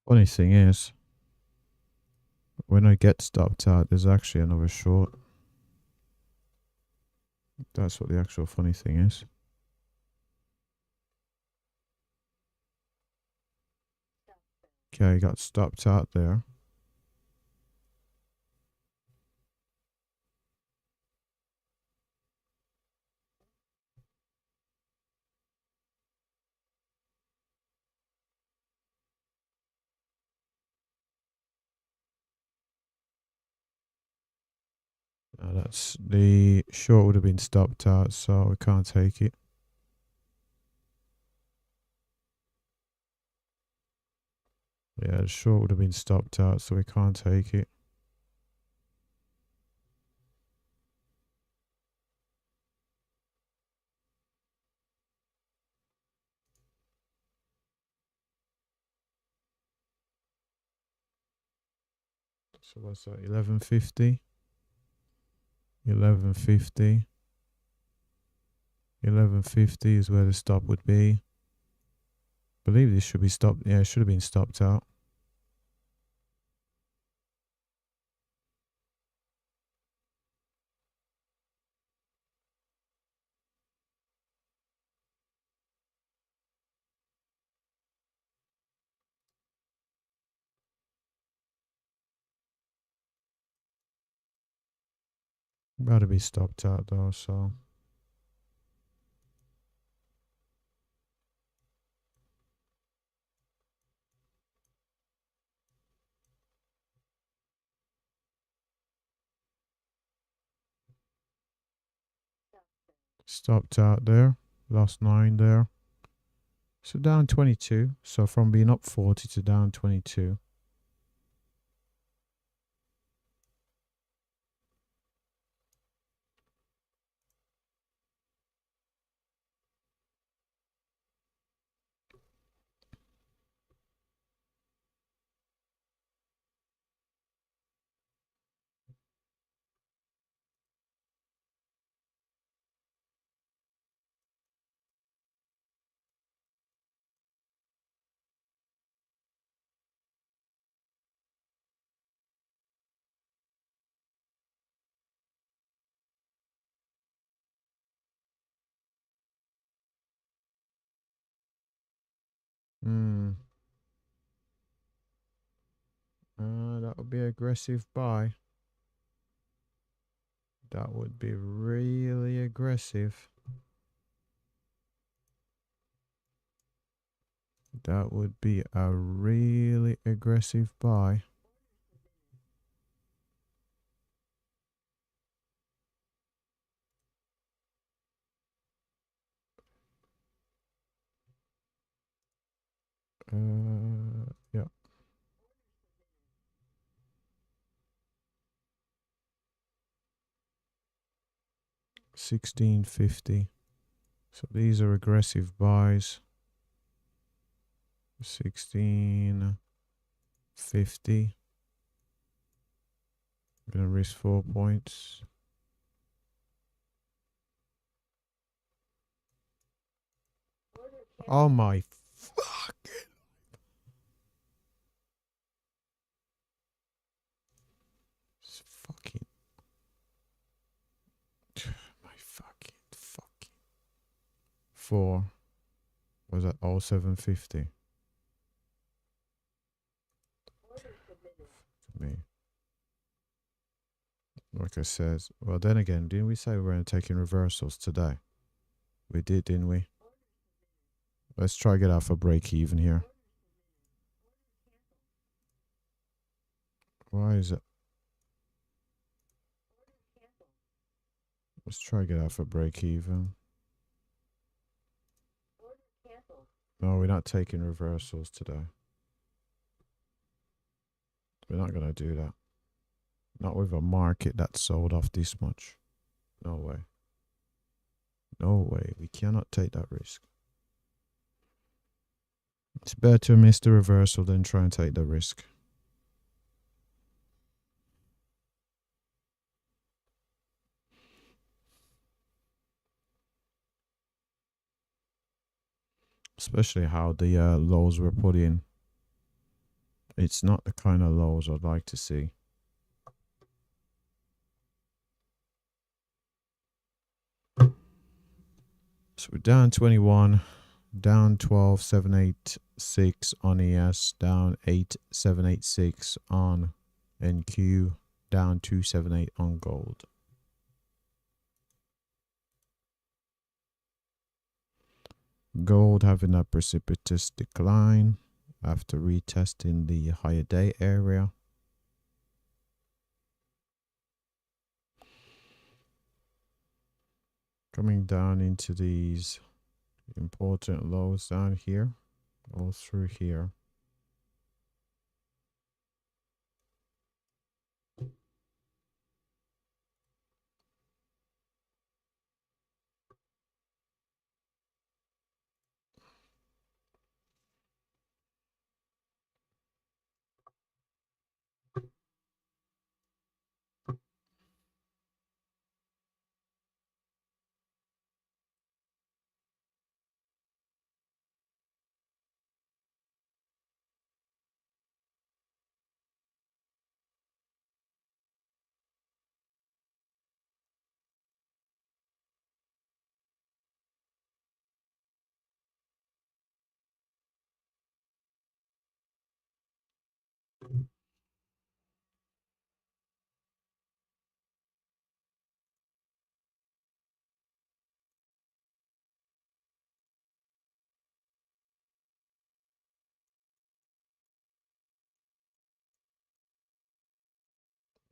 Funny thing is, when I get stopped out, there's actually another short. That's what the actual funny thing is. Okay, got stopped out there. That's the short would have been stopped out, so we can't take it. Yeah, the short would have been stopped out, so we can't take it. So what's that? 1150. 1150. 1150 is where the stop would be. I believe this should be stopped. Yeah, it should have been stopped out. Got to be stopped out though, so. Stopped out there. Lost 9 there. So down 22. So from being up 40 to down 22. That would be aggressive buy. That would be really aggressive. That would be a really aggressive buy. Yeah. 1650. So these are aggressive buys. 1650. Gonna risk 4 points. Oh my fucking. It's fucking. My fucking. 4. Was that all 750? Me. Like I said, well then again, didn't we say we weren't taking reversals today? We did, didn't we? Let's try get out for break even here. Why is it? Let's try get out for break even. No, we're not taking reversals today. We're not going to do that. Not with a market that's sold off this much. No way. No way. We cannot take that risk. It's better to miss the reversal than try and take the risk. Especially how the lows were put in. It's not the kind of lows I'd like to see. So we're down 21, down 12,786 on ES, down 8,786 on NQ, down 278 on gold. Gold having a precipitous decline after retesting the higher day area. Coming down into these important lows down here, all through here.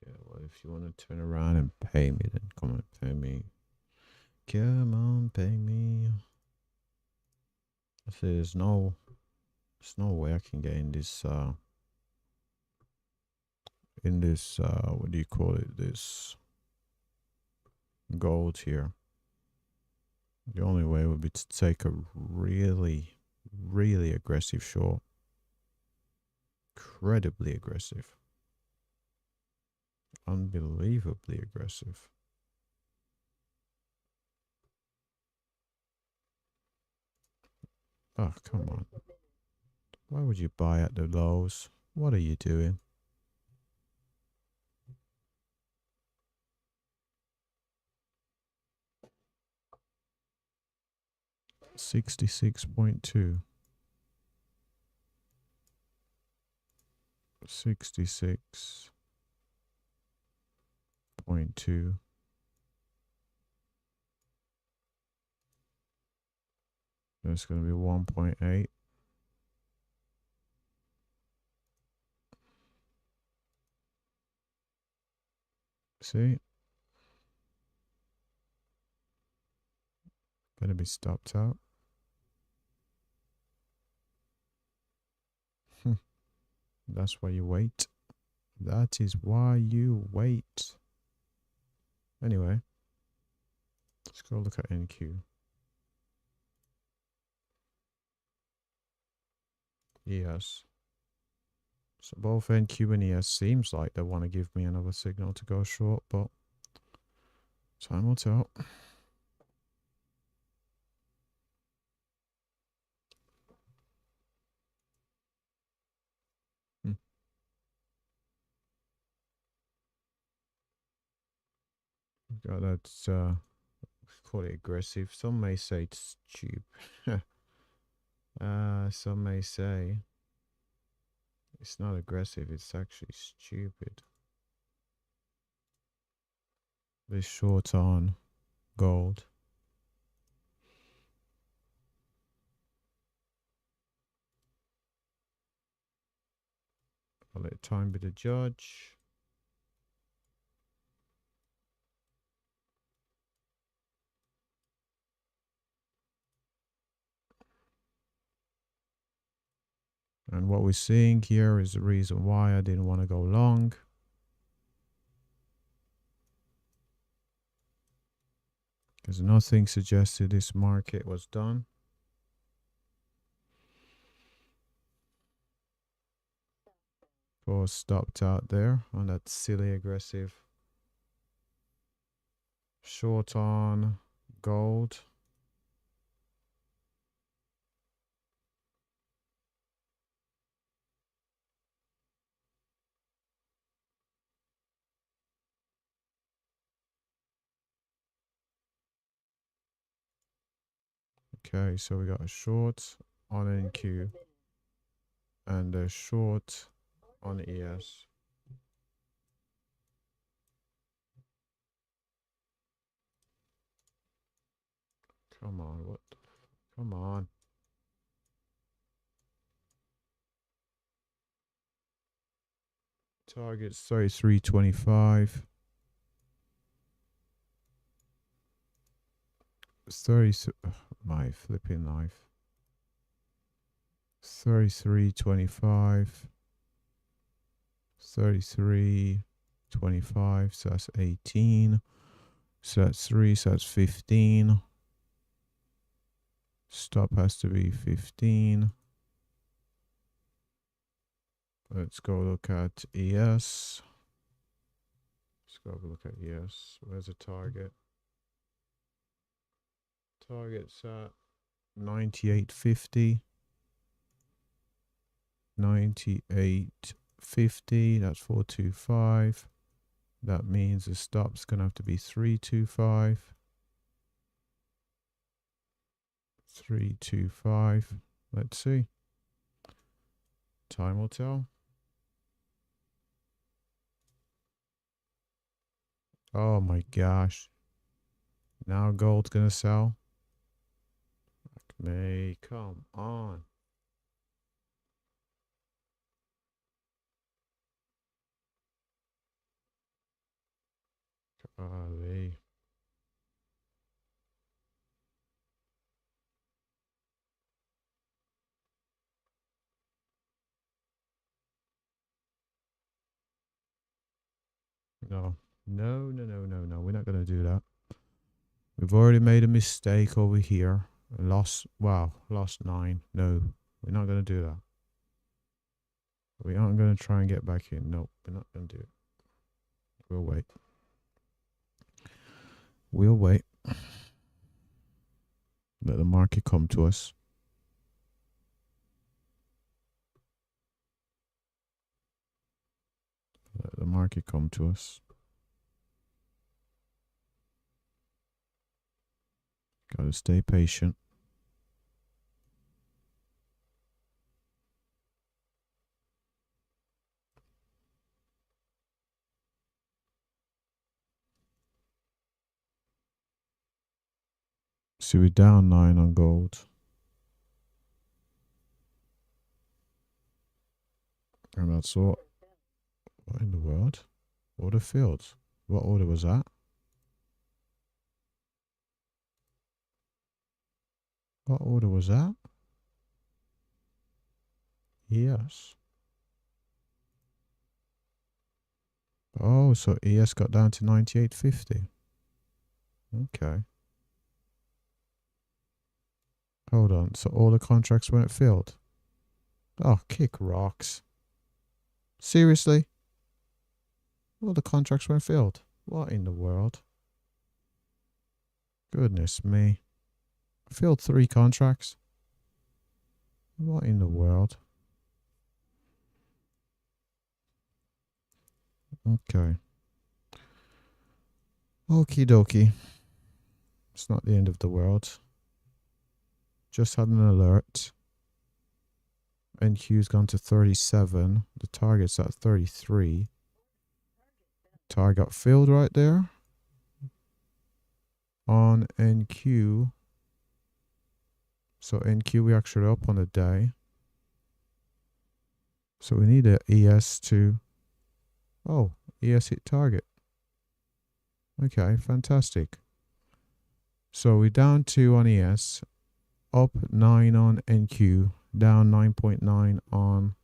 Yeah, well, if you want to turn around and pay me, then come and pay me. Come on, pay me. I say there's no way I can get in this what do you call it, this gold here. The only way would be to take a really aggressive short. Incredibly aggressive. Unbelievably aggressive. Oh, come on. Why would you buy at the lows? What are you doing? $66.2. 66.2. That's going to be 1.8. See? Gonna be stopped out. That's why you wait. That is why you wait. Anyway, let's go look at NQ. ES. So both NQ and ES seems like they want to give me another signal to go short, but time will tell. Got that, call it aggressive. Some may say it's stupid. Some may say it's not aggressive, it's actually stupid. This short on gold. I'll let time be the judge. And what we're seeing here is the reason why I didn't want to go long. Because nothing suggested this market was done. Or stopped out there on that silly aggressive short on gold. Okay, so we got a short on NQ and a short on ES. Come on, what? Come on. Target's 33.25. 30. My flipping knife. 33.25. 33.25. So that's 18. So that's 3. So that's 15. Stop has to be 15. Let's go look at ES. Let's go have a look at ES. Where's the target? Target's at 98.50. 98.50. That's 425. That means the stop's going to have to be 325. 325. Let's see. Time will tell. Oh my gosh. Now gold's going to sell. May, come on. Golly. No. No, no, no, no, no. We're not going to do that. We've already made a mistake over here. Lost 9. No, we're not going to do that. We aren't going to try and get back in. Nope, we're not going to do it. We'll wait. We'll wait. Let the market come to us. Let the market come to us. Gotta stay patient. So we're down 9 on gold. And that's all. What in the world? Order filled. What order was that? What order was that? Yes. Oh, so ES got down to 98.50. Okay. Hold on. So all the contracts weren't filled? Oh, kick rocks. Seriously? All the contracts weren't filled? What in the world? Goodness me. Filled 3 contracts? What in the world? Okay. Okie dokie. It's not the end of the world. Just had an alert. NQ's gone to 37. The target's at 33. Target filled right there. On NQ. So NQ, we actually up on the day. So we need a ES to... Oh, ES hit target. Okay, fantastic. So we're down 2 on ES. Up 9 on NQ. Down 9.9 on...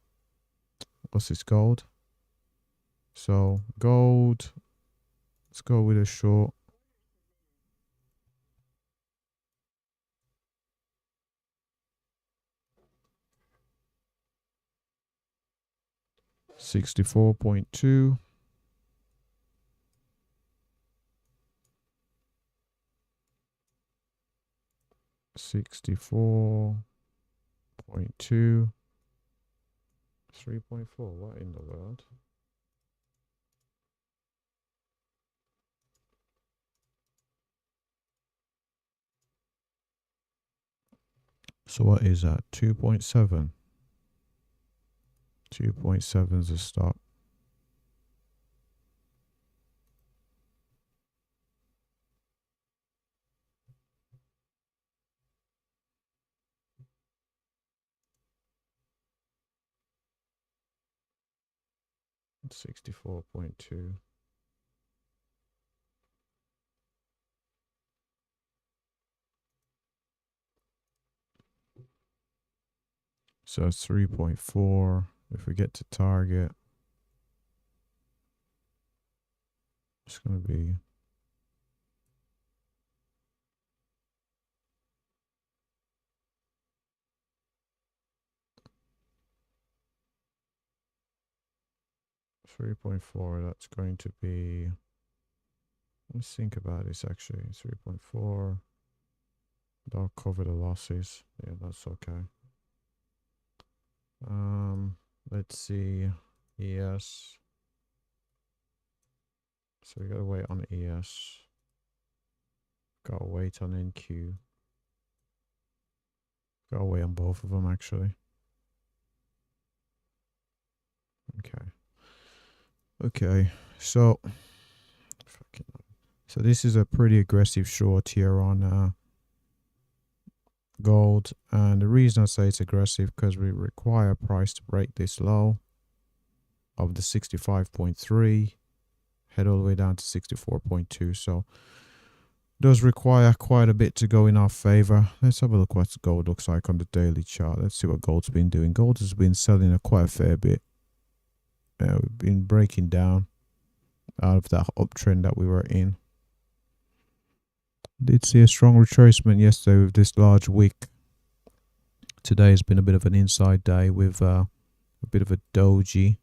What's this, gold? So gold. Let's go with a short. $64.2. $64.2. 3.4. What in the world? So what is that? 2.7. 2.7 is a stop. $64.2. So it's 3.4. If we get to target, it's going to be 3.4. That's going to be, let's think about this actually. 3.4. That'll cover the losses. Yeah, that's okay. Let's see. ES. So we gotta wait on ES. Gotta wait on NQ. Gotta wait on both of them actually. Okay. Okay. So this is a pretty aggressive short here on gold, and the reason I say it's aggressive because we require price to break this low of the 65.3, head all the way down to 64.2. So does require quite a bit to go in our favor. Let's have a look what gold looks like on the daily chart. Let's see what gold's been doing. Gold has been selling quite a fair bit. We've been breaking down. out of that uptrend that we were in. Did see a strong retracement yesterday with this large wick. Today has been a bit of an inside day with a bit of a doji,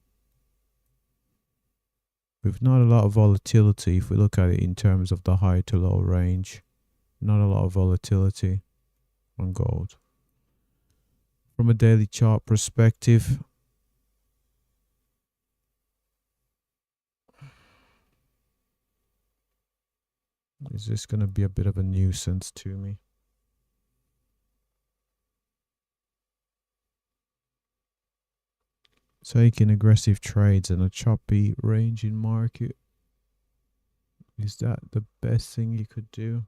with not a lot of volatility. If we look at it in terms of the high to low range, not a lot of volatility on gold. From a daily chart perspective, is this going to be a bit of a nuisance to me? Taking aggressive trades in a choppy ranging market. Is that the best thing you could do?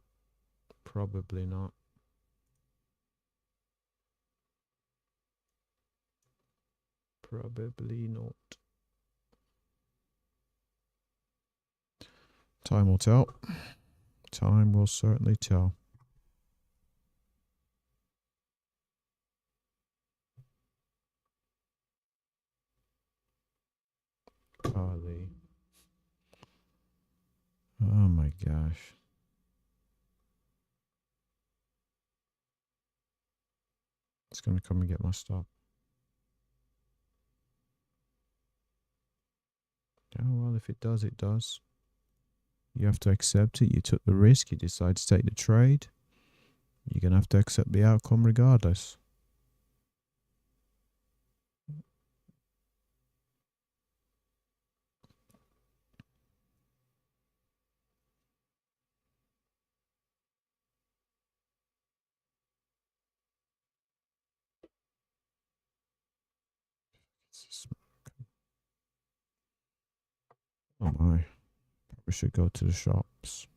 Probably not. Probably not. Time will tell. Time will certainly tell. Golly. Oh my gosh. It's going to come and get my stop. Oh, well, if it does, it does. You have to accept it. You took the risk. You decide to take the trade. You're going to have to accept the outcome regardless. Oh my. Probably should go to the shops.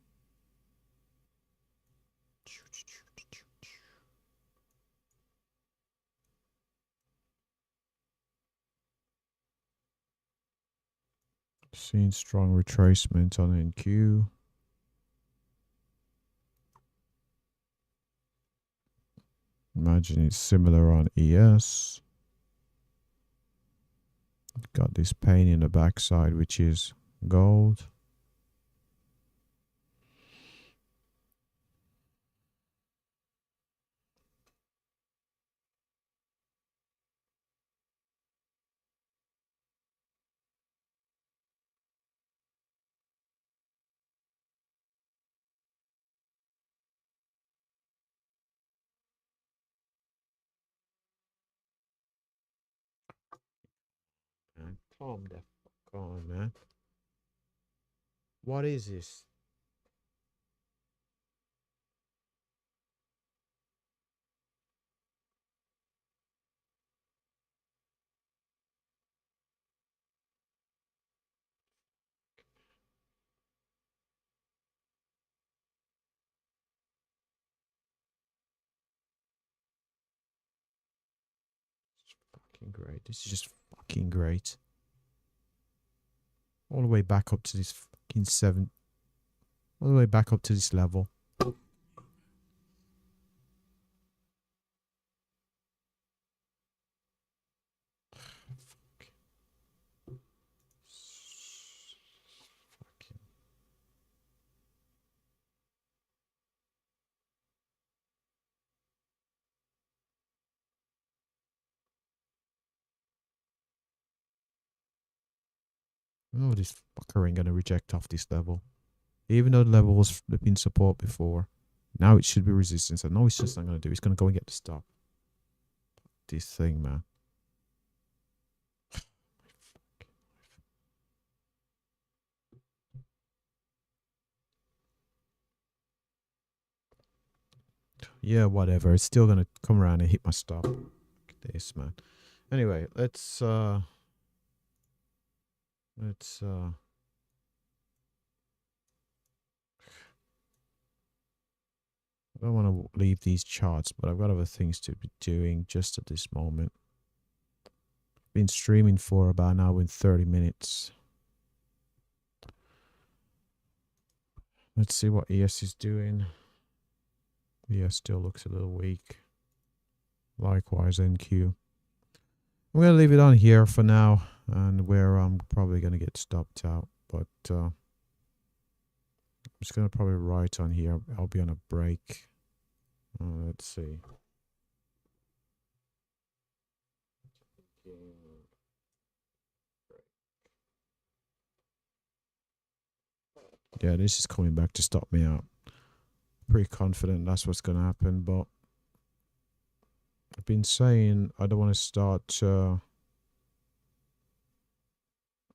Seeing strong retracement on NQ. Imagine it's similar on ES. Got this pain in the backside, which is gold. Man, calm the fuck on, man. What is this? Fucking great. This is just fucking great. All the way back up to this fucking 7. All the way back up to this level. Fucking. Oh, this fucker ain't gonna reject off this level. Even though the level was flipping support before. Now it should be resistance. I know it's just not gonna do. It's gonna go and get the stop. This thing, man. Yeah, whatever. It's still gonna come around and hit my stop. Look at this, man. Anyway, let's I don't want to leave these charts, but I've got other things to be doing just at this moment. Been streaming for about an hour and 30 minutes. Let's see what ES is doing. ES still looks a little weak. Likewise, NQ. I'm going to leave it on here for now, and where I'm probably going to get stopped out. but I'm just gonna probably write on here. I'll be on a break. Let's see. Yeah, this is coming back to stop me out. Pretty confident that's what's gonna happen, but I've been saying I don't want to start. I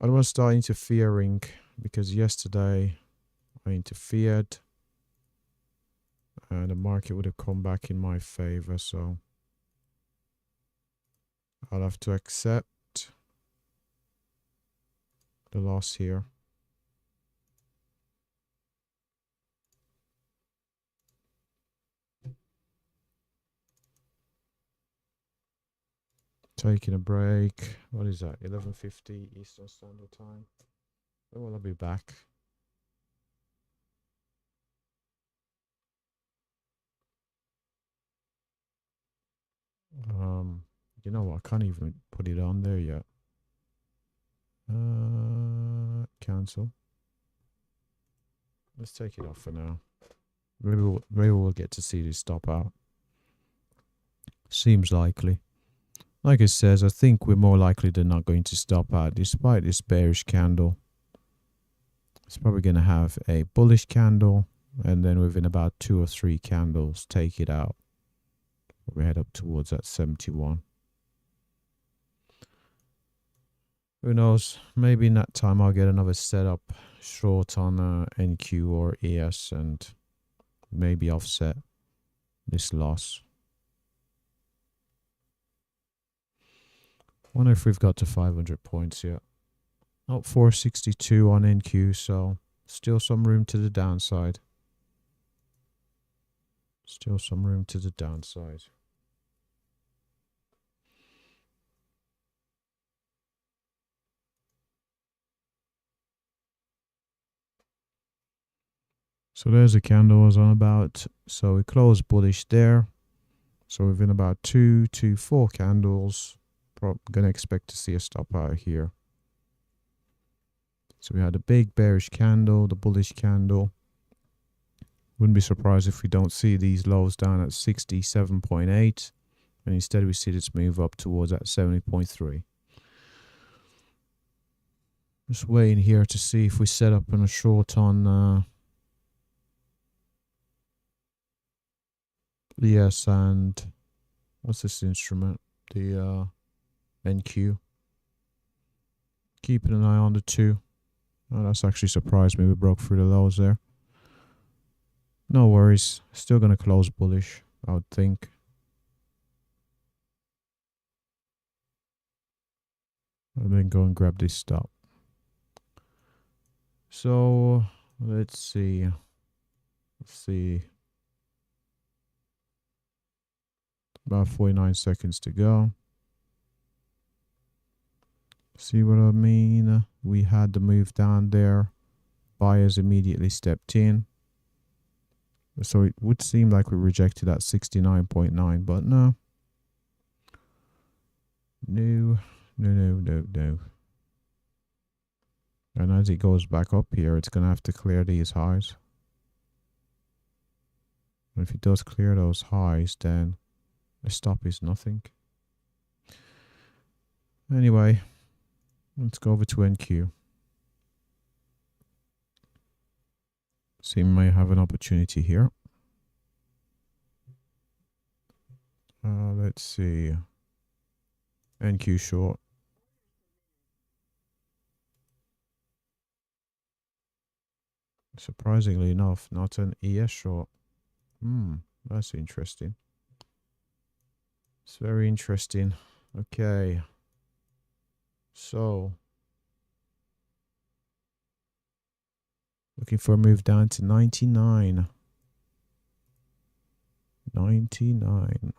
don't want to start interfering because yesterday I interfered and the market would have come back in my favor, so I'll have to accept the loss here. Taking a break. What is that? 11:50 Eastern Standard Time. When will I be back? You know what? I can't even put it on there yet. Cancel. Let's take it off for now. Maybe we'll get to see this stop out. Seems likely. Like it says, I think we're more likely than not going to stop out despite this bearish candle. It's probably going to have a bullish candle and then within about 2 or 3 candles take it out. We head up towards that 71. Who knows? Maybe in that time I'll get another setup short on NQ or ES and maybe offset this loss. Wonder if we've got to 500 points yet. Oh, 462 on NQ, so still some room to the downside. Still some room to the downside. So there's a candle I was on about. So we closed bullish there. So within about 2 to 4 candles, gonna expect to see a stop out here. So we had a big bearish candle, the bullish candle. Wouldn't be surprised if we don't see these lows down at 67.8, and instead we see this move up towards that 70.3. Just waiting here to see if we set up on a short on ES and what's this instrument? The NQ. Keeping an eye on the 2. Oh, that's actually surprised me. We broke through the lows there. No worries. Still going to close bullish, I would think. And then go and grab this stop. So, let's see. About 49 seconds to go. See what I mean? We had the move down there. Buyers immediately stepped in. So it would seem like we rejected at 69.9, but no. No. And as it goes back up here, it's going to have to clear these highs. And if it does clear those highs, then the stop is nothing. Anyway, let's go over to NQ. See, we may have an opportunity here. Let's see. NQ short. Surprisingly enough, not an ES short. That's interesting. It's very interesting. Okay. So, looking for a move down to 99. 99.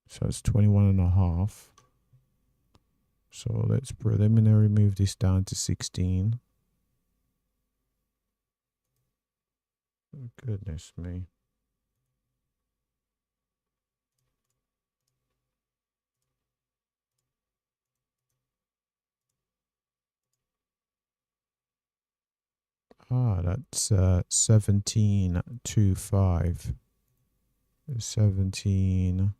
So it's 21.5. So let's preliminary move this down to 16. Oh, goodness me. That's 17.25. 17.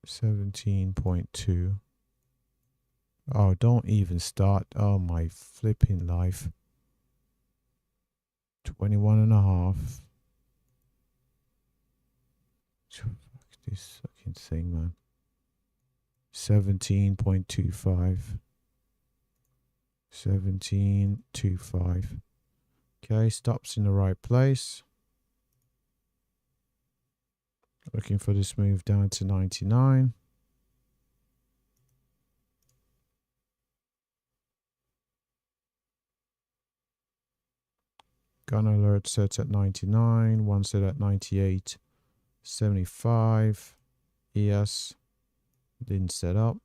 17.2. Oh, don't even start. Oh, my flipping life. 21.5. Fuck this fucking thing, man. 17.25. 17.25. Okay, stops in the right place. Looking for this move down to 99. Gun alert sets at 99. One set at 98.75. ES didn't set up.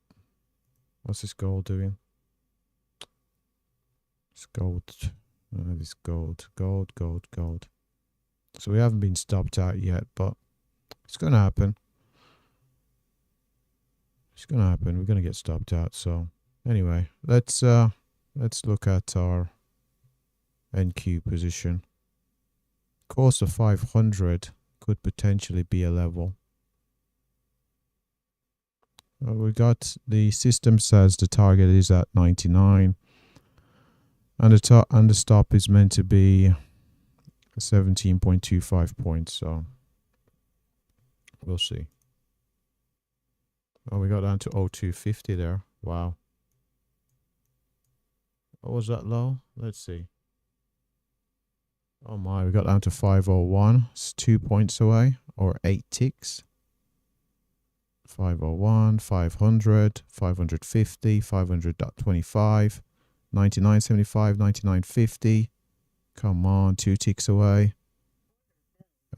What's this gold doing? It's gold. This gold. Gold. So we haven't been stopped out yet, but it's going to happen. It's going to happen. We're going to get stopped out. So anyway, let's look at our NQ position. Course of 500 could potentially be a level. We got the system says the target is at 99, and the stop is meant to be 17.25 points. So we'll see. Oh, we got down to 0250 there. Wow. What was that low? Let's see. Oh my, we got down to 501. It's 2 points away, or 8 ticks. 501, 500, 550, 500.25, 99.75, 99.50. Come on, 2 ticks away.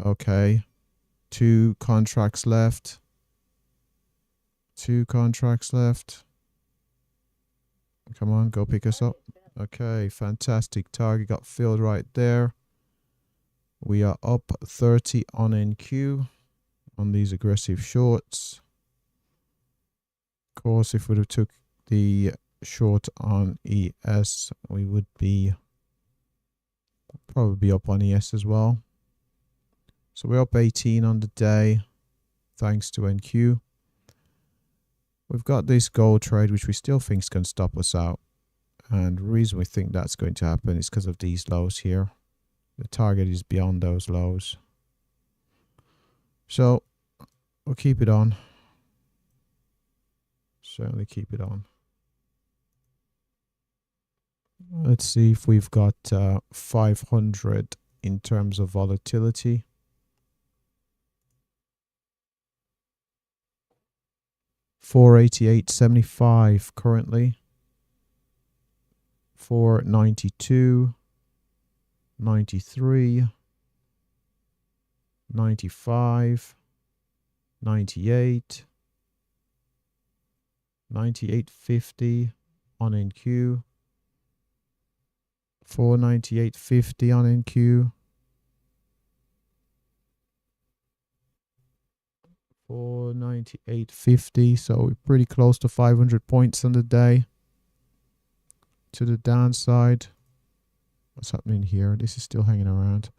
Okay. 2 contracts left. 2 contracts left. Come on, go pick us up. Okay, fantastic. Target got filled right there. We are up 30 on NQ on these aggressive shorts. Of course, if we would have took the short on ES, we would be probably up on ES as well. So we're up 18 on the day thanks to NQ. We've got this gold trade, which we still think is going to stop us out. And the reason we think that's going to happen is because of these lows here. The target is beyond those lows. So we'll keep it on. Certainly keep it on. Let's see if we've got 500 in terms of volatility. $488.75 currently. 492, 93, 95, 98, 98.50 on NQ, 498.50 on NQ, 498.50. So we're pretty close to 500 points on the day. To the downside. What's happening here? This is still hanging around.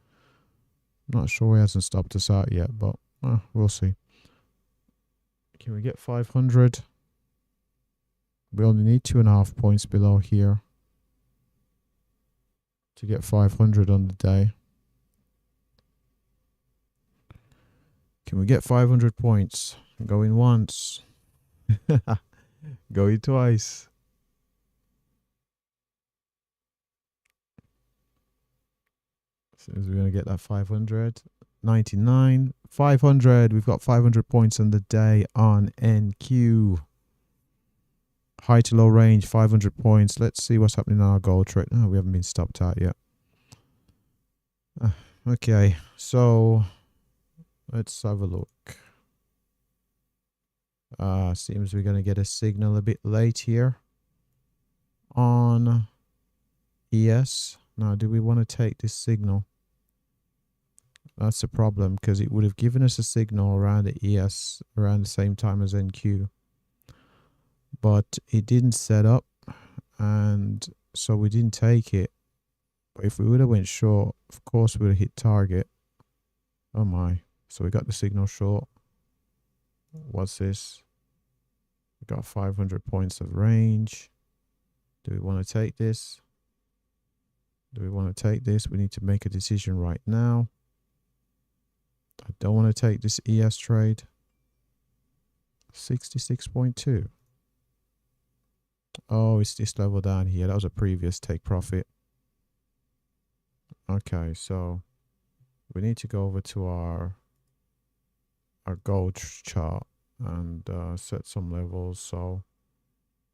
Not sure he hasn't stopped us out yet, but we'll see. Can we get 500? We only need 2.5 points below here to get 500 on the day. Can we get 500 points? Going once. Going twice. As soon as we're going to get that 500. 99. 500. We've got 500 points on the day on NQ. High to low range, 500 points. Let's see what's happening on our gold trade. Oh, we haven't been stopped out yet. Okay, so let's have a look. Seems we're going to get a signal a bit late here on ES. Now, do we want to take this signal? That's the problem, because it would have given us a signal around the ES around the same time as NQ. but it didn't set up, and so we didn't take it. But if we would have went short, of course we would have hit target. Oh my. So we got the signal short. What's this? We got 500 points of range. Do we want to take this? Do we want to take this? We need to make a decision right now. I don't want to take this ES trade. 66.2. Oh, it's this level down here. That was a previous take profit. Okay, so we need to go over to our gold chart and set some levels. So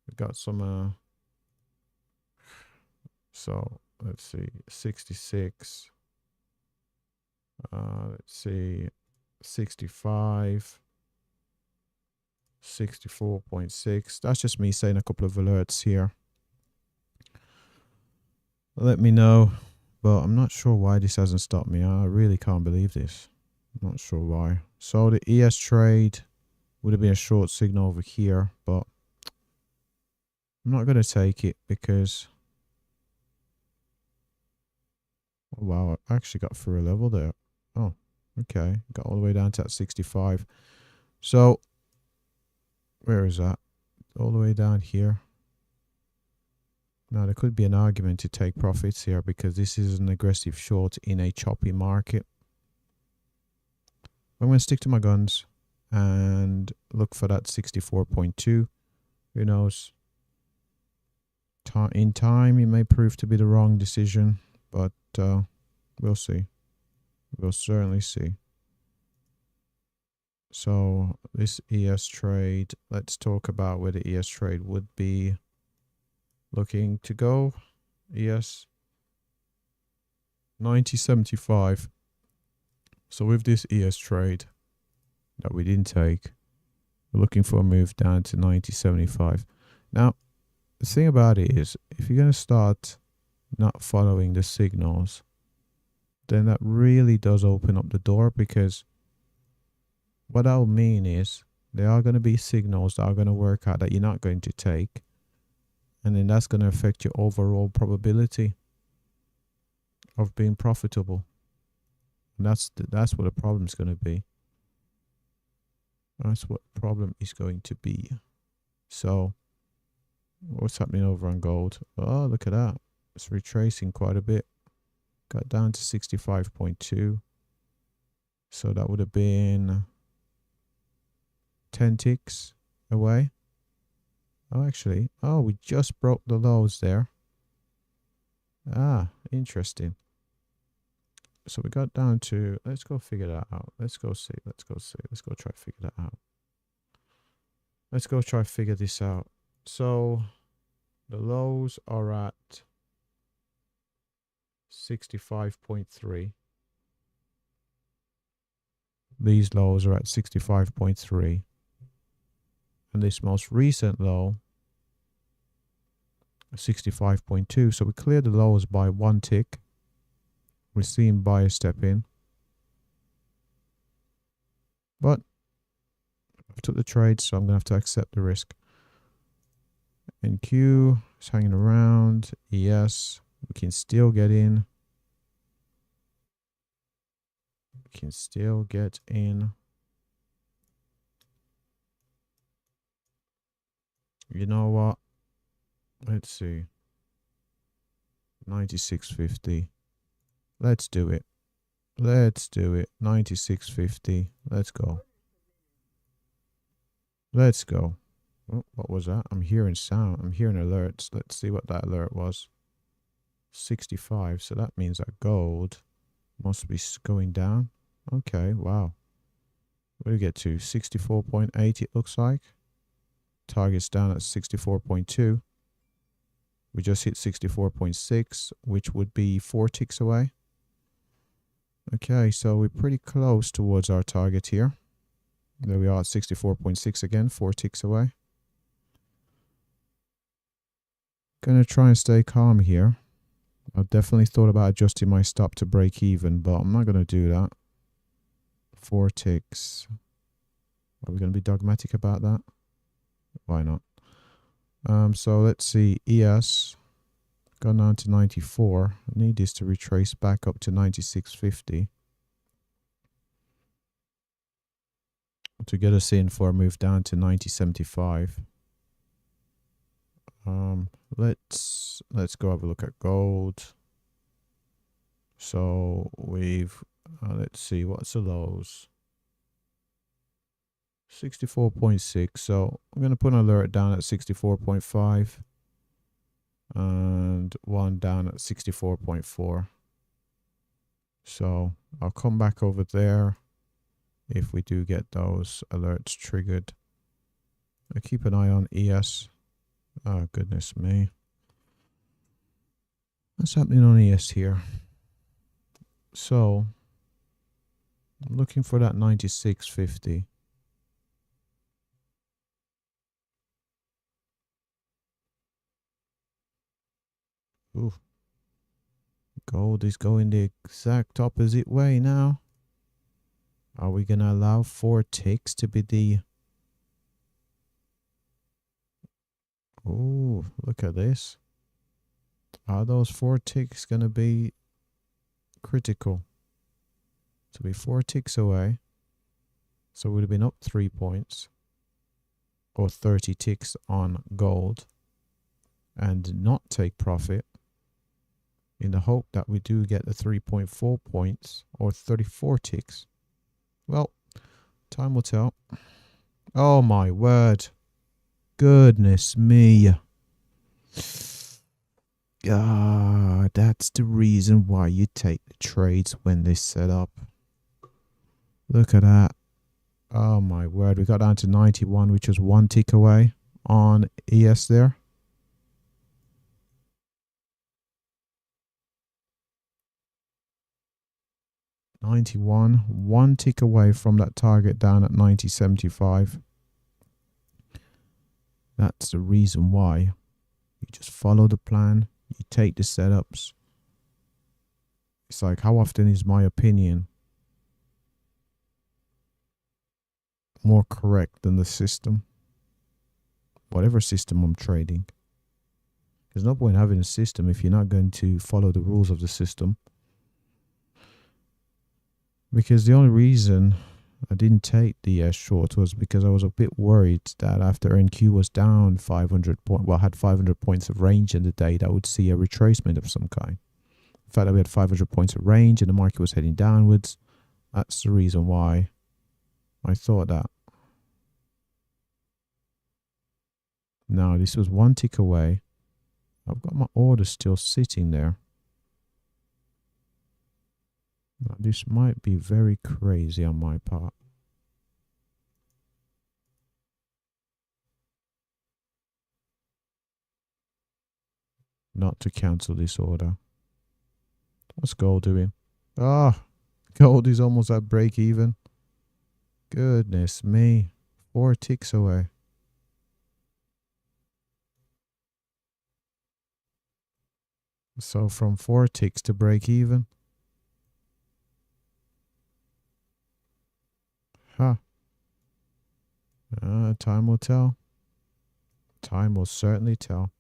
we got some so let's see, 66, let's see, 65, 64.6. That's just me saying a couple of alerts here. Let me know, but I'm not sure why this hasn't stopped me. I really can't believe this. I'm not sure why. So the ES trade would have been a short signal over here, but I'm not going to take it because, oh wow, I actually got through a level there. Oh, okay. Got all the way down to that 65. So where is that? All the way down here. Now there could be an argument to take profits here because this is an aggressive short in a choppy market. I'm going to stick to my guns and look for that 64.2. Who knows? In time, it may prove to be the wrong decision, but we'll see. We'll certainly see. So this ES trade, let's talk about where the ES trade would be looking to go. ES 90.75. So with this ES trade that we didn't take, we're looking for a move down to 90.75. Now, the thing about it is, if you're going to start not following the signals, then that really does open up the door, because what that will mean is there are going to be signals that are going to work out that you're not going to take, and then that's going to affect your overall probability of being profitable. And that's what the problem is going to be. That's what the problem is going to be. So what's happening over on gold? Oh, look at that. It's retracing quite a bit. Got down to 65.2. So that would have been 10 ticks away. Oh, actually, oh, we just broke the lows there. Ah, interesting. So we got down to, let's go figure that out. Let's go see. Let's go try to figure that out. Let's go try to figure this out. So the lows are at 65.3. These lows are at 65.3. And this most recent low, 65.2. So we cleared the lows by 1 tick. We're seeing buyers step in. But I've took the trade, so I'm going to have to accept the risk. NQ is hanging around. ES, we can still get in. We can still get in. You know what? Let's see. 96.50. Let's do it. Let's do it. 96.50. Let's go. Let's go. Oh, what was that? I'm hearing sound. I'm hearing alerts. Let's see what that alert was. 65. So that means that gold must be going down. Okay, wow. What do we get to? 64.8 it looks like. Target's down at 64.2. We just hit 64.6, which would be 4 ticks away. Okay, so we're pretty close towards our target here. There we are at 64.6 again, 4 ticks away. Gonna try and stay calm here. I've definitely thought about adjusting my stop to break even, but I'm not gonna do that. 4 ticks. Are we gonna be dogmatic about that? Why not? So let's see, ES gone down to 94. I need this to retrace back up to 96.50 to get us in for a move down to 90.75. Let's go have a look at gold. So we've let's see, what's the lows? 64.6. So I'm going to put an alert down at 64.5 and one down at 64.4. So I'll come back over there if we do get those alerts triggered. I keep an eye on ES. Oh, goodness me. What's happening on ES here? So I'm looking for that 96.50. Ooh. Gold is going the exact opposite way now. Are we going to allow 4 ticks to be the... Oh, look at this. Are those 4 ticks going to be critical? To be 4 ticks away. So we'd have been up 3 points. Or 30 ticks on gold. And not take profit. In the hope that we do get the 3.4 points. Or 34 ticks. Well, time will tell. Oh my word. Goodness me. Ah, that's the reason why you take the trades when they set up. Look at that. Oh my word. We got down to 91, which was 1 tick away on ES there. One tick away from that target down at 90.75. That's the reason why. You just follow the plan. You take the setups. It's like, how often is my opinion more correct than the system? Whatever system I'm trading. There's no point having a system if you're not going to follow the rules of the system. Because the only reason I didn't take the S short was because I was a bit worried that after NQ was down 500 points, well, had 500 points of range in the day, that I would see a retracement of some kind. The fact that we had 500 points of range and the market was heading downwards, that's the reason why I thought that. Now, this was 1 tick away. I've got my orders still sitting there. Now, this might be very crazy on my part. Not to cancel this order. What's gold doing? Ah, gold is almost at break even. Goodness me. 4 ticks away. So from 4 ticks to break even. Huh. Time will tell. Time will certainly tell.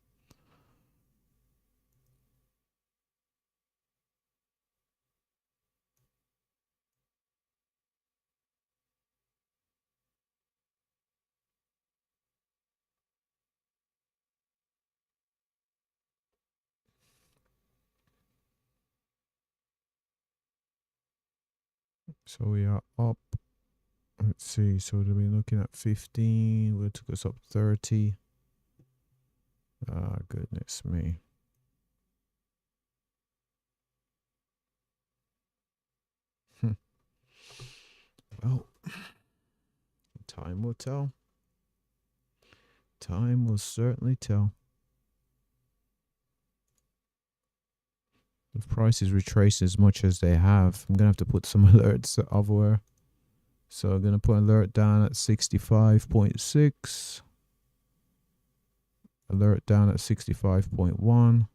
So we are up. Let's see. So we've been looking at 15. We took us up 30. Ah, goodness me. Well, time will tell. Time will certainly tell. If prices retrace as much as they have, I'm going to have to put some alerts everywhere. So I'm going to put alert down at 65.6. Alert down at 65.1.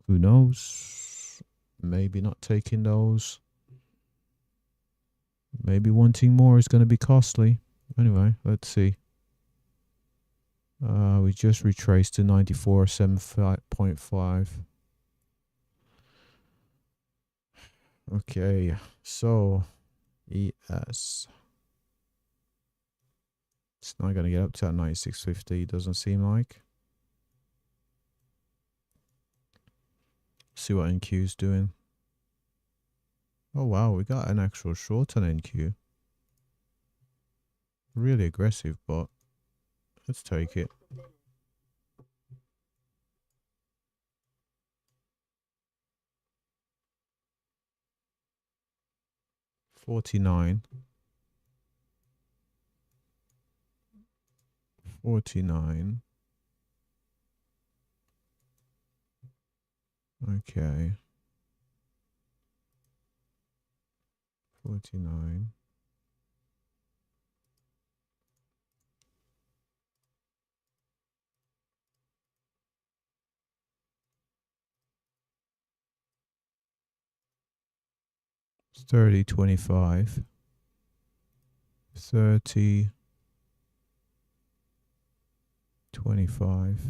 Who knows? Maybe not taking those. Maybe wanting more is going to be costly. Anyway, let's see. We just retraced to 94.75. Okay, so ES. It's not going to get up to that 96.50, doesn't seem like. See what NQ's doing. Oh wow, we got an actual short on NQ. Really aggressive, but let's take it. $49. Okay. 49. It's 30, 25. 30, 25.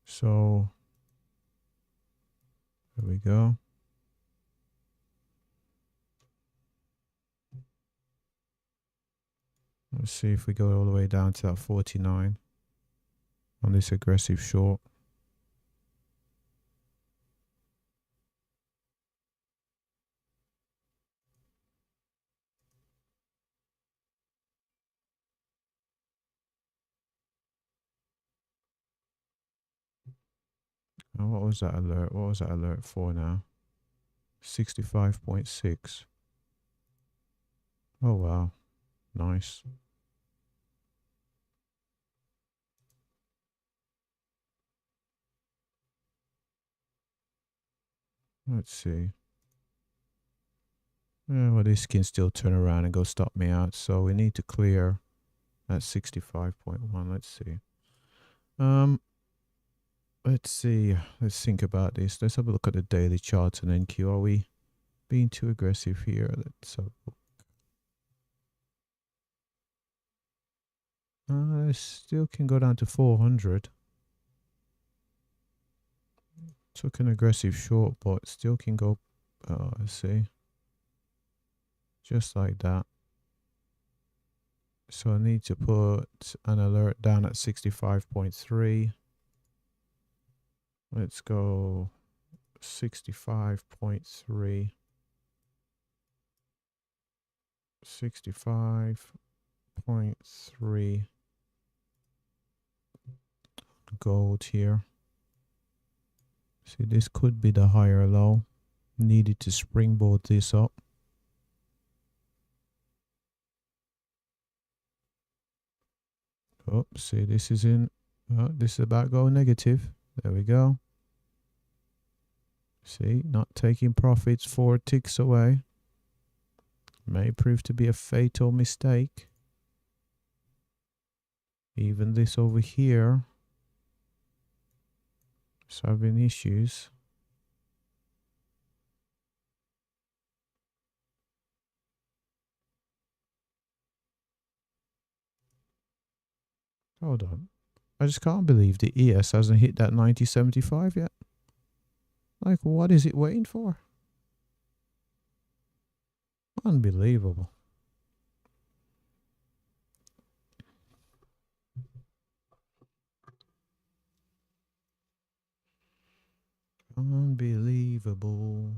So there we go. Let's see if we go all the way down to that 49 on this aggressive short. Oh, what was that alert? What was that alert for now? 65.6. Oh wow, nice. Let's see. Yeah, well, this can still turn around and go stop me out. So we need to clear at 65.1. Let's see. Let's see. Let's think about this. Let's have a look at the daily charts and NQ. Are we being too aggressive here? Let's have a look. Still can go down to 400. Took an aggressive short, but still can go. Let's see. Just like that. So I need to put an alert down at 65.3. Let's go 65.3. 65.3 gold here. See, this could be the higher low. Needed to springboard this up. Oh, see, this is in. This is about go negative. There we go. See, not taking profits 4 ticks away. May prove to be a fatal mistake. Even this over here is having issues. Hold on. I just can't believe the ES hasn't hit that 90.75 yet. Like, what is it waiting for? Unbelievable. Unbelievable.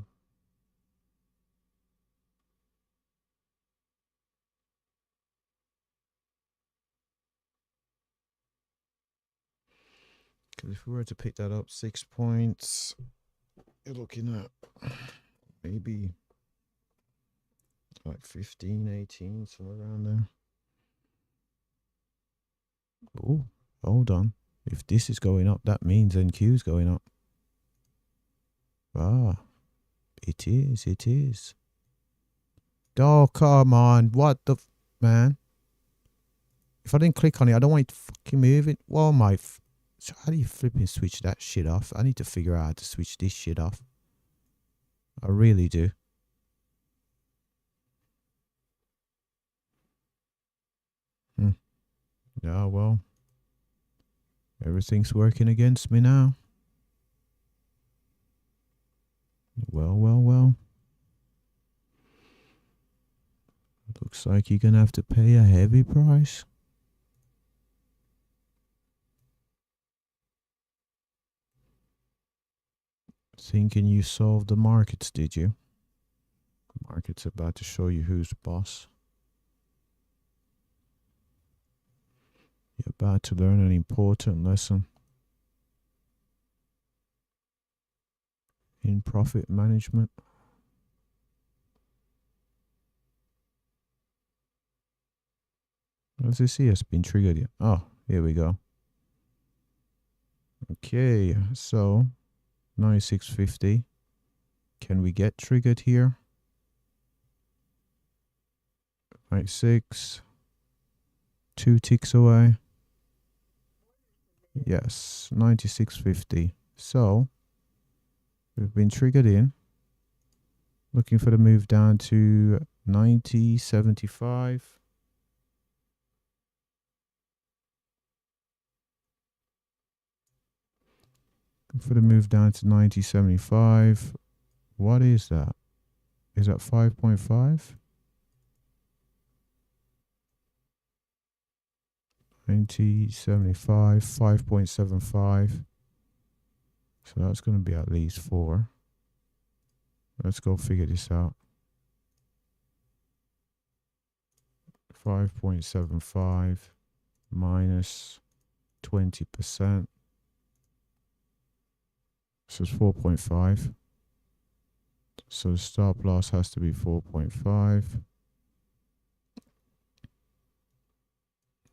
Because if we were to pick that up 6 points, you're looking at maybe like 15, 18, somewhere around there. Oh, hold on. If this is going up, that means NQ is going up. Ah, it is, it is. Oh, come on. What the man? If I didn't click on it, I don't want it fucking moving. Well, so how do you flipping switch that shit off? I need to figure out how to switch this shit off. I really do. Yeah, well, everything's working against me now. Well. Looks like you're gonna have to pay a heavy price. Thinking you solved the markets, did you? Market's about to show you who's boss. You're about to learn an important lesson in profit management. Does this here been triggered yet? Oh, here we go. Okay, so 9650. Can we get triggered here? 96. 2 ticks away. Yes, 9650. So we've been triggered in. Looking for the move down to 9075. For the move down to 9075. What is that? Is that 5.5? 9075, 5.75. So that's going to be at least 4. Let's go figure this out. 5.75 minus 20%. So it's 4.5. So the stop loss has to be 4.5.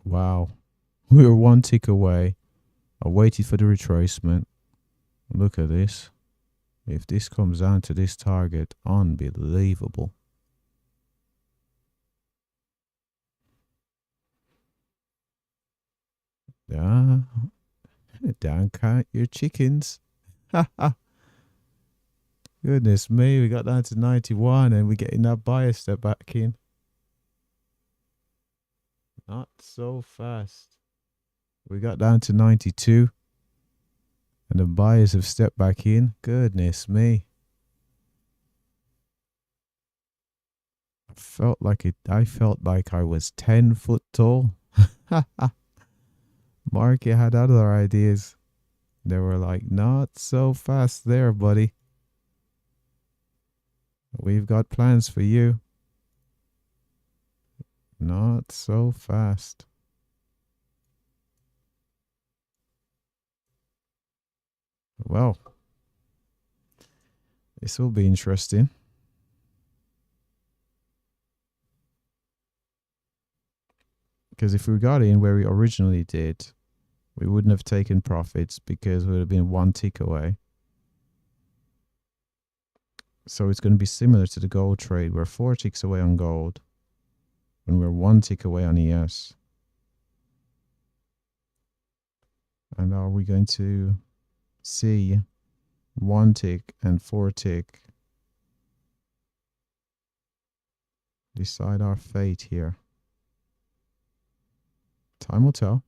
Wow. We were 1 tick away. I waited for the retracement. Look at this. If this comes down to this target, unbelievable. Yeah. Down count your chickens. Goodness me, we got down to 91 and we're getting that buyer step back in. Not so fast. We got down to 92 and the buyers have stepped back in. Goodness me. I felt like I was 10 foot tall. Marky had other ideas. They were like, not so fast there, buddy. We've got plans for you. Not so fast. Well, this will be interesting. Because if we got in where we originally did, we wouldn't have taken profits because we would have been 1 tick away. So it's going to be similar to the gold trade. We're 4 ticks away on gold and we're 1 tick away on ES. And are we going to see 1 tick and 4 tick decide our fate here? Time will tell.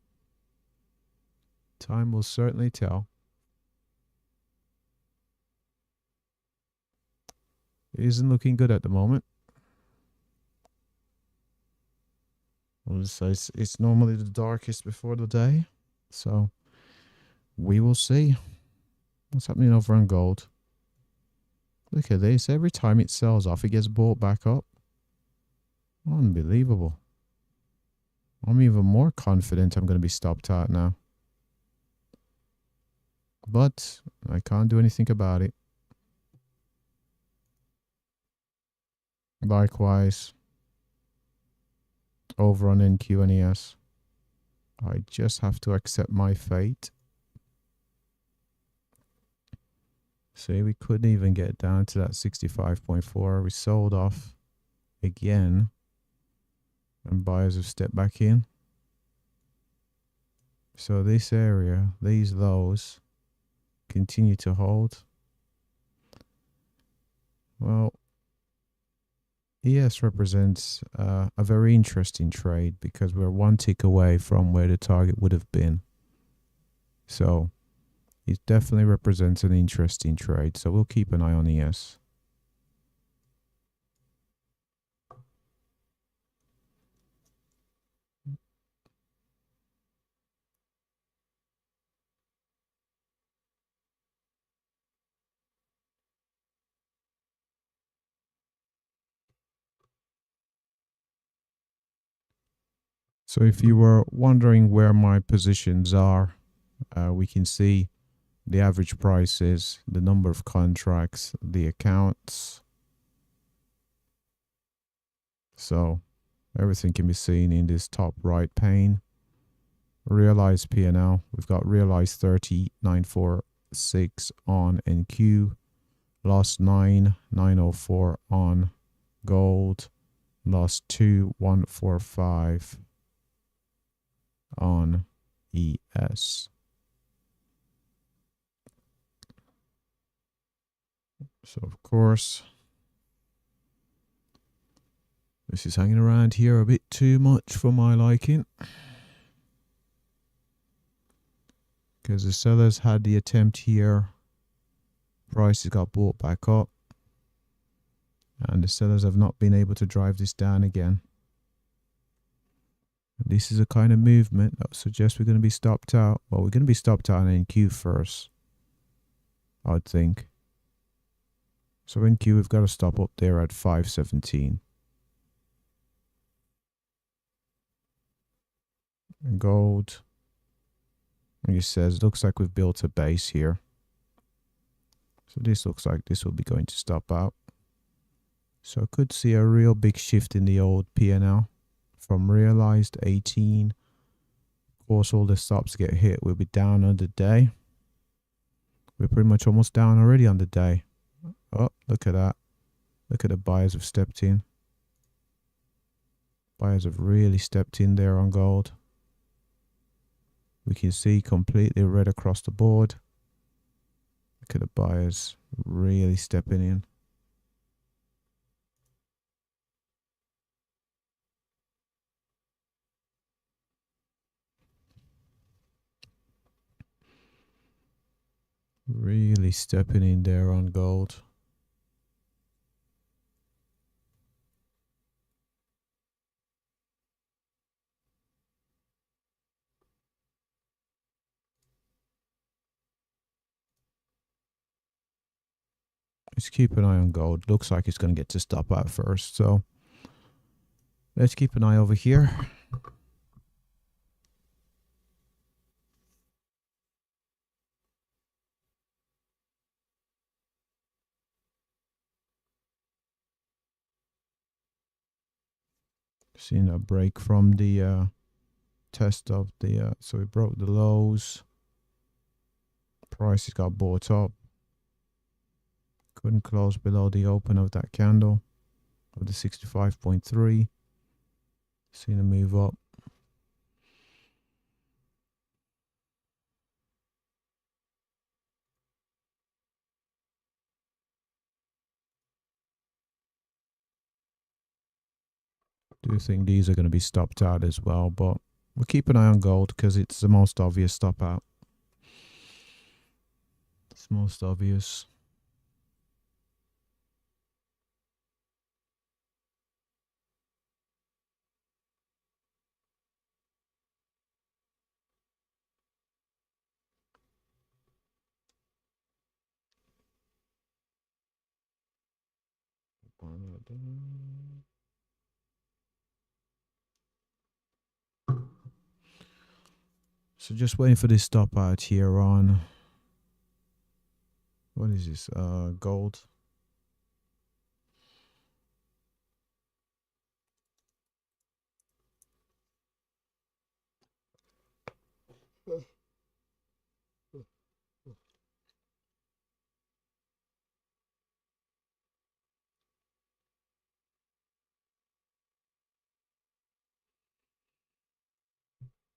Time will certainly tell. It isn't looking good at the moment. It's normally the darkest before the day. So we will see what's happening over on gold. Look at this. Every time it sells off, it gets bought back up. Unbelievable. I'm even more confident I'm going to be stopped out now. But I can't do anything about it. Likewise, over on NQ and ES, I just have to accept my fate. See, we couldn't even get down to that 65.4. We sold off again. And buyers have stepped back in. So this area, these lows, continue to hold. Well, ES represents a very interesting trade because we're one tick away from where the target would have been. So it definitely represents an interesting trade. So we'll keep an eye on ES. So if you were wondering where my positions are, we can see the average prices, the number of contracts, the accounts. So everything can be seen in this top right pane. Realized P&L. We've got realized 30,946 on NQ. Lost 9,904 on gold. Lost 2,145 on ES. So of course, this is hanging around here a bit too much for my liking, because the sellers had the attempt here. Prices got bought back up, and the sellers have not been able to drive this down again. This is a kind of movement that suggests we're going to be stopped out. Well, we're going to be stopped out in NQ first, I would think. So NQ, we've got to stop up there at 517. And gold, like it says, looks like we've built a base here. So this looks like this will be going to stop out. So I could see a real big shift in the old P&L from realized 18. Of course, all the stops get hit. We'll be down on the day. We're pretty much almost down already on the day. Oh, look at that. Look at the buyers have stepped in. Buyers have really stepped in there on gold. We can see completely red across the board. Look at the buyers really stepping in. Really stepping in there on gold. Let's keep an eye on gold. Looks like it's going to get to stop out first. So let's keep an eye over here. Seeing a break from the test of the, so we broke the lows. Prices got bought up. Couldn't close below the open of that candle of the 65.3. Seen a move up. Do think these are going to be stopped out as well, but we'll keep an eye on gold because it's the most obvious stop out. It's most obvious. So just waiting for this stop out here on, what is this, gold.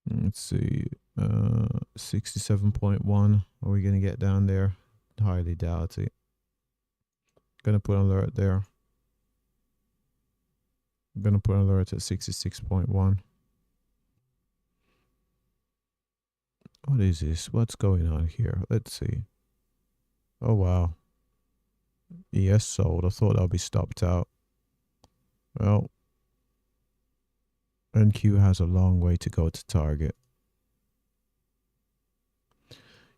Let's see, 67.1. Are we going to get down there? Highly doubt it. Gonna put an alert there. I'm going to put an alert at 66.1. What is this? What's going on here? Let's see. Oh, wow. ES sold. I thought I'll be stopped out. Well, NQ has a long way to go to target.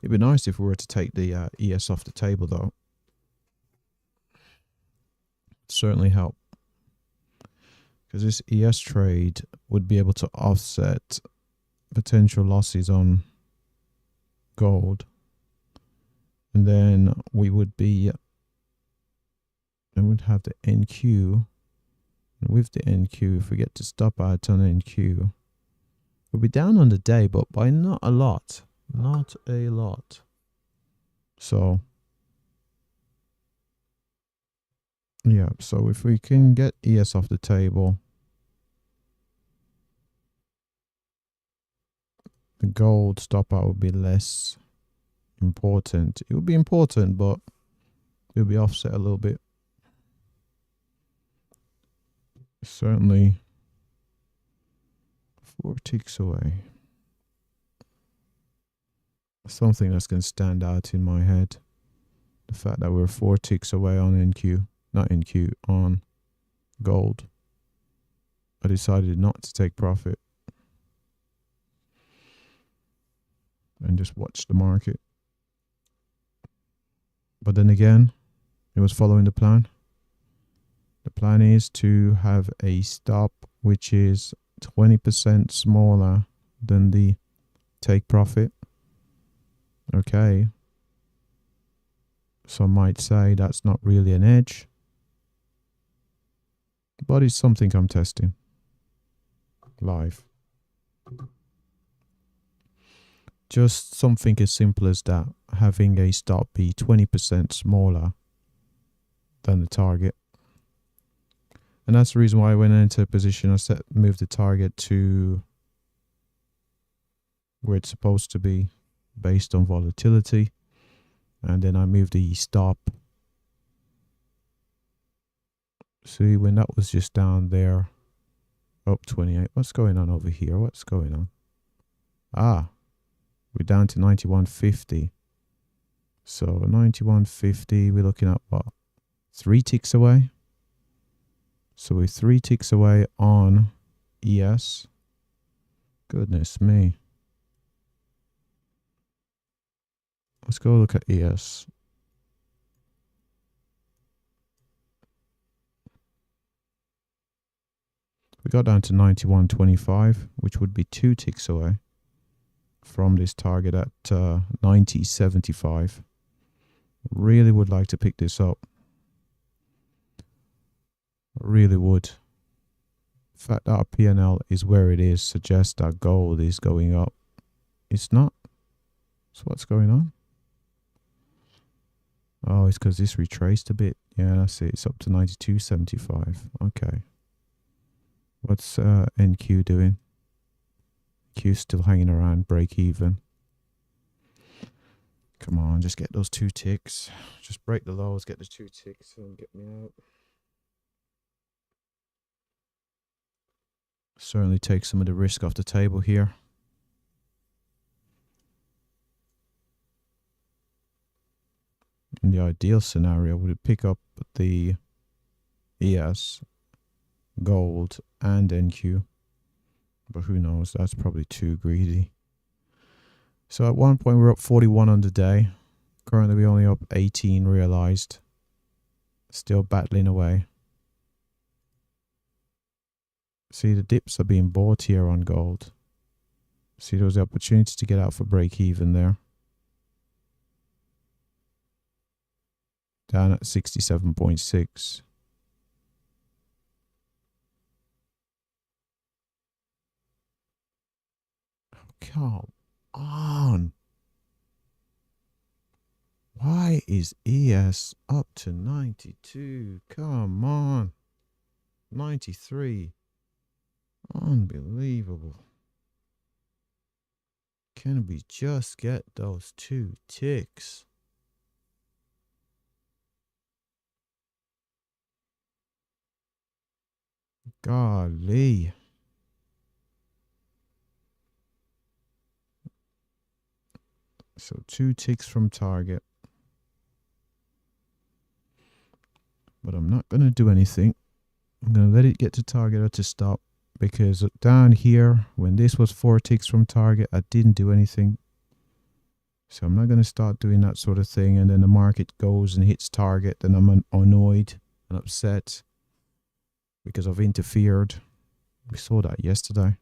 It'd be nice if we were to take the ES off the table, though. Certainly help. Because this ES trade would be able to offset potential losses on gold. And then we would be, and we'd have the NQ. And with the NQ, if we get to stop out on NQ, we'll be down on the day, but by not a lot. Not a lot. So, yeah, so if we can get ES off the table, the gold stop out would be less important. It would be important, but it would be offset a little bit. Certainly 4 ticks away. Something that's going to stand out in my head. The fact that we're 4 ticks away on NQ. Not NQ, on gold. I decided not to take profit. And just watch the market. But then again, it was following the plan. The plan is to have a stop which is 20% smaller than the take profit. Okay. Some might say that's not really an edge. But it's something I'm testing live. Just something as simple as that. Having a stop be 20% smaller than the target. And that's the reason why when I enter a position, I move the target to where it's supposed to be based on volatility. And then I move the stop. See, when that was just down there, up 28. What's going on over here? What's going on? Ah, we're down to 91.50. So 91.50, we're looking at what? 3 ticks away. So we're 3 ticks away on ES. Goodness me. Let's go look at ES. We got down to 91.25, which would be 2 ticks away from this target at 90.75. Really would like to pick this up. Really would. The fact that our P&L is where it is suggests that gold is going up. It's not. So what's going on? Oh, it's because this retraced a bit. Yeah, that's it. It's up to 92.75. Okay. What's NQ doing? Q still hanging around, break even. Come on, just get those 2 ticks. Just break the lows, get the 2 ticks and get me out. Certainly take some of the risk off the table here. In the ideal scenario, would pick up the ES, gold, and NQ. But who knows, that's probably too greedy. So at one point we're up 41 on the day. Currently we're only up 18 realized. Still battling away. See, the dips are being bought here on gold. See, there was the opportunity to get out for break even there. Down at 67.6. Come on. Why is ES up to 92? Come on. 93. Unbelievable. Can we just get those 2 ticks? Golly. So 2 ticks from target. But I'm not going to do anything. I'm going to let it get to target or to stop. Because down here, when this was 4 ticks from target, I didn't do anything. So I'm not going to start doing that sort of thing. And then the market goes and hits target. Then I'm annoyed and upset because I've interfered. We saw that yesterday.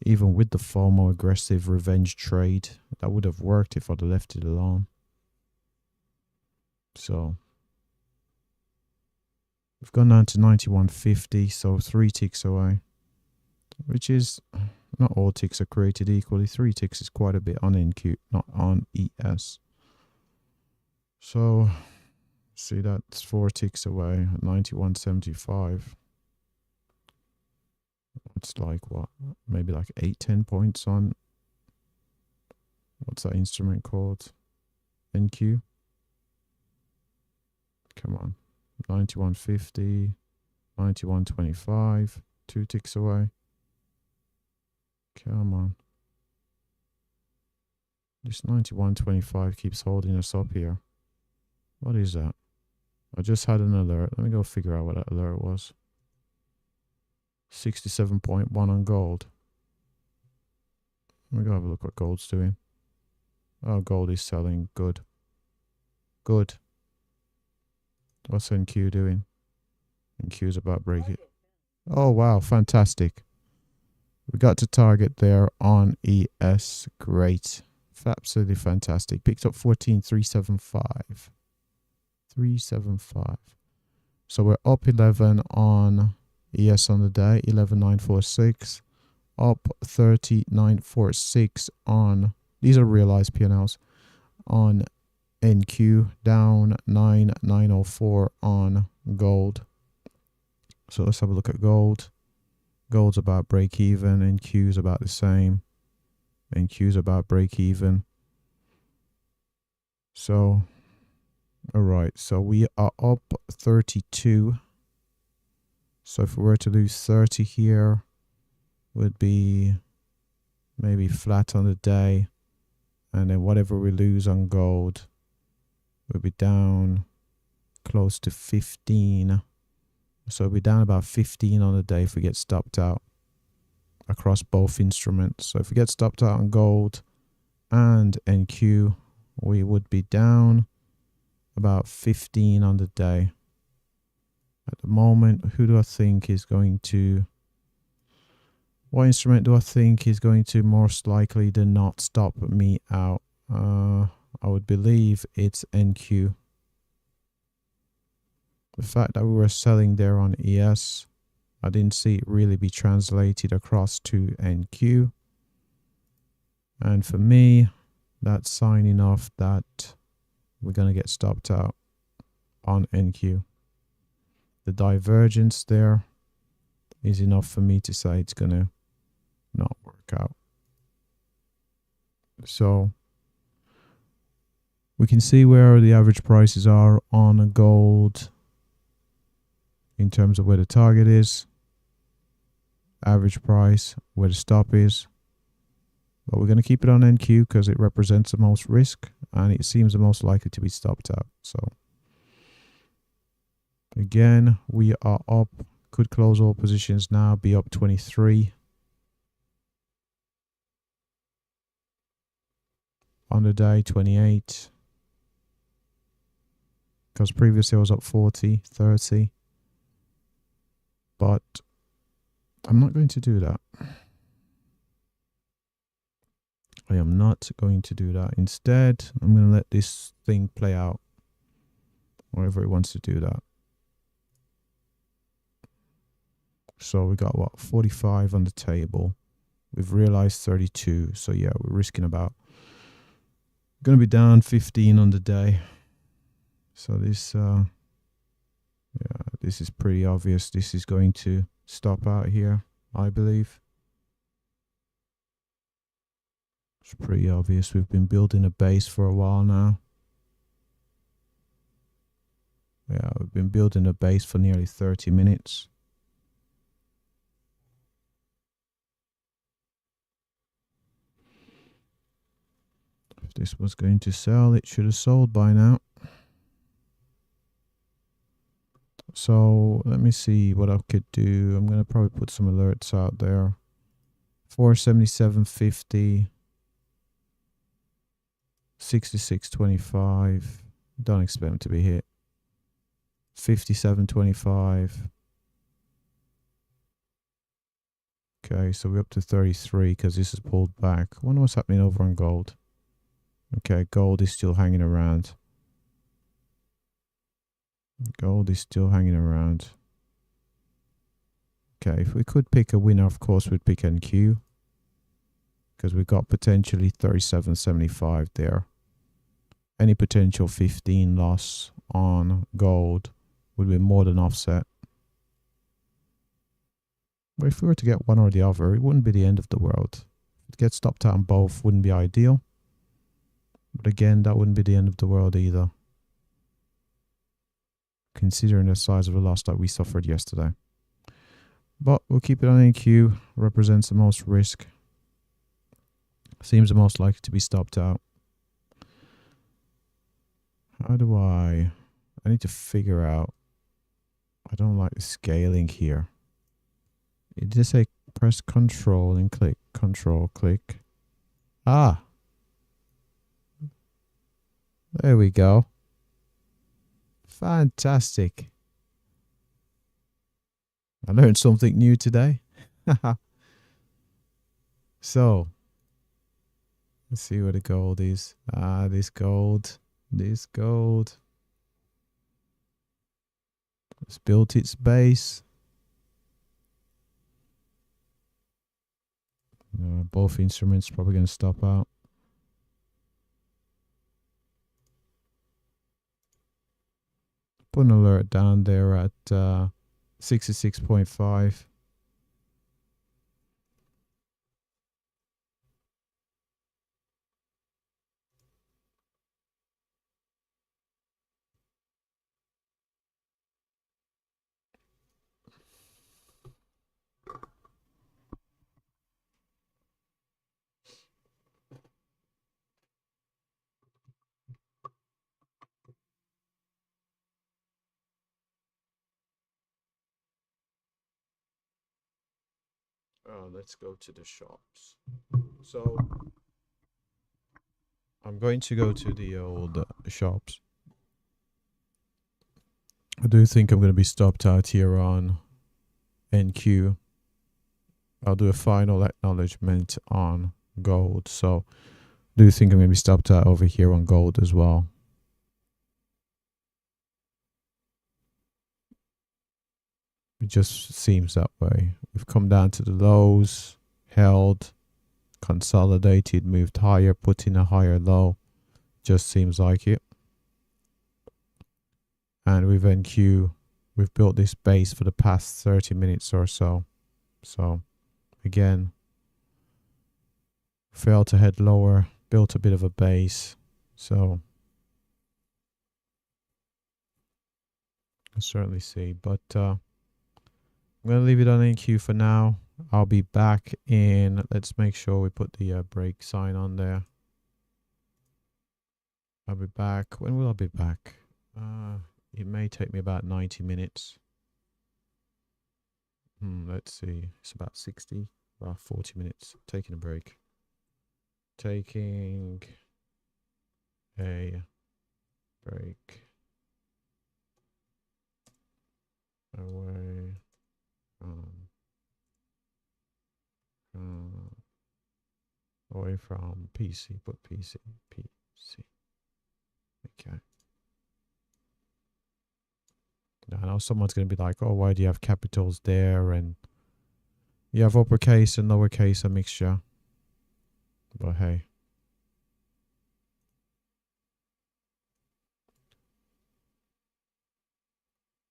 Even with the far more aggressive revenge trade, that would have worked if I'd have left it alone. So we've gone down to 91.50, so 3 ticks away, which is not all ticks are created equally. 3 ticks is quite a bit on NQ, not on ES. So see, that's 4 ticks away at 91.75. It's like what? Maybe like 8-10 points on. What's that instrument called? NQ. Come on. 91.50, 91.25, 2 ticks away. Come on. This 91.25 keeps holding us up here. What is that? I just had an alert. Let me go figure out what that alert was. 67.1 on gold. Let me go have a look what gold's doing. Oh, gold is selling. Good. Good. What's NQ doing? NQ's about breaking. Oh, wow. Fantastic. We got to target there on ES. Great. Absolutely fantastic. Picked up 14,375. 375. So we're up 11 on ES on the day. 11,946. Up 30,946 on. These are realized P&Ls. On NQ, down 9,904 on gold. So let's have a look at gold. Gold's about break even. NQ's about the same. NQ's about break even. So, all right. So we are up 32. So if we were to lose 30 here, would be maybe flat on the day. And then whatever we lose on gold, we'll be down close to 15. So we'll be down about 15 on the day if we get stopped out across both instruments. So if we get stopped out on gold and NQ, we would be down about 15 on the day. At the moment, who do I think is going to... What instrument do I think is going to most likely than not stop me out? I would believe it's NQ. The fact that we were selling there on ES, I didn't see it really be translated across to NQ. And for me, that's signing off that we're going to get stopped out on NQ. The divergence there is enough for me to say it's going to not work out. So we can see where the average prices are on gold in terms of where the target is, average price, where the stop is. But we're going to keep it on NQ because it represents the most risk and it seems the most likely to be stopped out. So again, we are up, could close all positions now, be up 23. On the day, 28. Because previously I was up 40, 30. But I'm not going to do that. I am not going to do that. Instead, I'm going to let this thing play out. Wherever it wants to do that. So we got what? 45 on the table. We've realized 32. So yeah, we're risking about... Going to be down 15 on the day. So this... yeah, this is pretty obvious. This is going to stop out here, I believe. It's pretty obvious. We've been building a base for a while now. Yeah, we've been building a base for nearly 30 minutes. If this was going to sell, it should have sold by now. So let me see what I could do. I'm going to probably put some alerts out there. 477.50, 66.25. Don't expect them to be hit. 57.25. Okay, so we're up to 33 because this is pulled back. I wonder what's happening over on gold. Okay, gold is still hanging around. Gold is still hanging around. Okay, if we could pick a winner, of course, we'd pick NQ. Because we've got potentially 37.75 there. Any potential 15 loss on gold would be more than offset. But if we were to get one or the other, it wouldn't be the end of the world. If it gets stopped out on both, wouldn't be ideal. But again, that wouldn't be the end of the world either, considering the size of the loss that we suffered yesterday. But we'll keep it on NQ. Represents the most risk. Seems the most likely to be stopped out. How do I need to figure out. I don't like the scaling here. It just say press control and click. Control, click. Ah. There we go. Fantastic. I learned something new today. So, let's see where the gold is. Ah, this gold. This gold. It's built its base. Both instruments probably going to stop out. Put an alert down there at 66.5. Let's go to the shops. So I'm going to go to the old shops. I do think I'm going to be stopped out here on NQ. I'll do a final acknowledgement on gold. So I do think I'm going to be stopped out over here on gold as well. It just seems that way. We've come down to the lows, held, consolidated, moved higher, put in a higher low. Just seems like it. And with NQ, we've built this base for the past 30 minutes or so. So, again, failed to head lower, built a bit of a base. So, I certainly see. But I'm going to leave it on NQ for now. I'll be back in. Let's make sure we put the break sign on there. I'll be back. When will I be back? It may take me about 90 minutes. Let's see. It's about 60, about 40 minutes. Taking a break. Taking a break. Away. Away from PC. Put PC. PC. Okay. Now, I know someone's going to be like, oh, why do you have capitals there? And you have uppercase and lowercase, a mixture. But hey.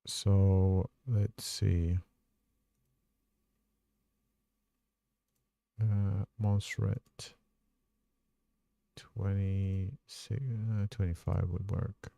So, let's see. Montserrat. 26, 25 would work.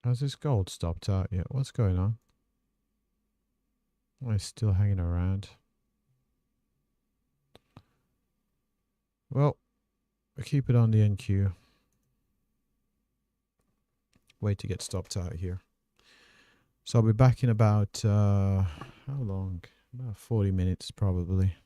Has this gold stopped out yet? What's going on? Oh, it's still hanging around. Well, we'll keep it on the NQ. Wait to get stopped out here. So I'll be back in about, how long? About 40 minutes probably.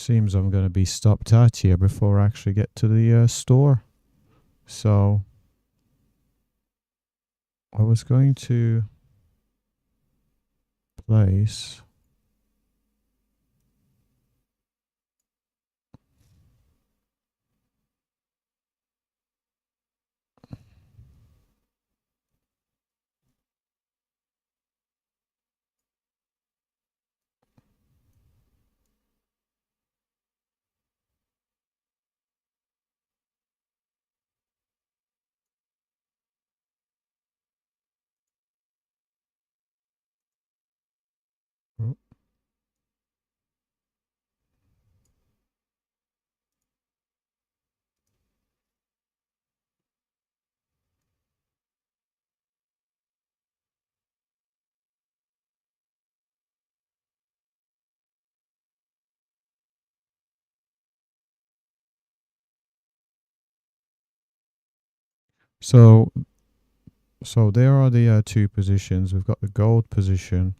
seems I'm going to be stopped at here before I actually get to the store. So I was going to place oh, so there are the two positions. We've got the gold position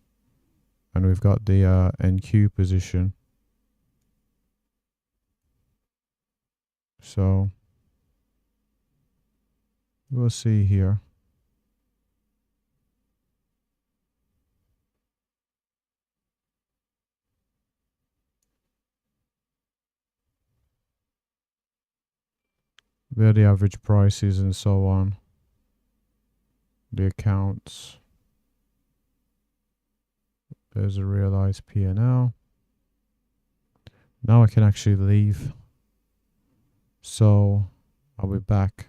and we've got the NQ position. So we'll see here. Where the average prices and so on. The accounts. There's a realized P&L. Now I can actually leave. So I'll be back.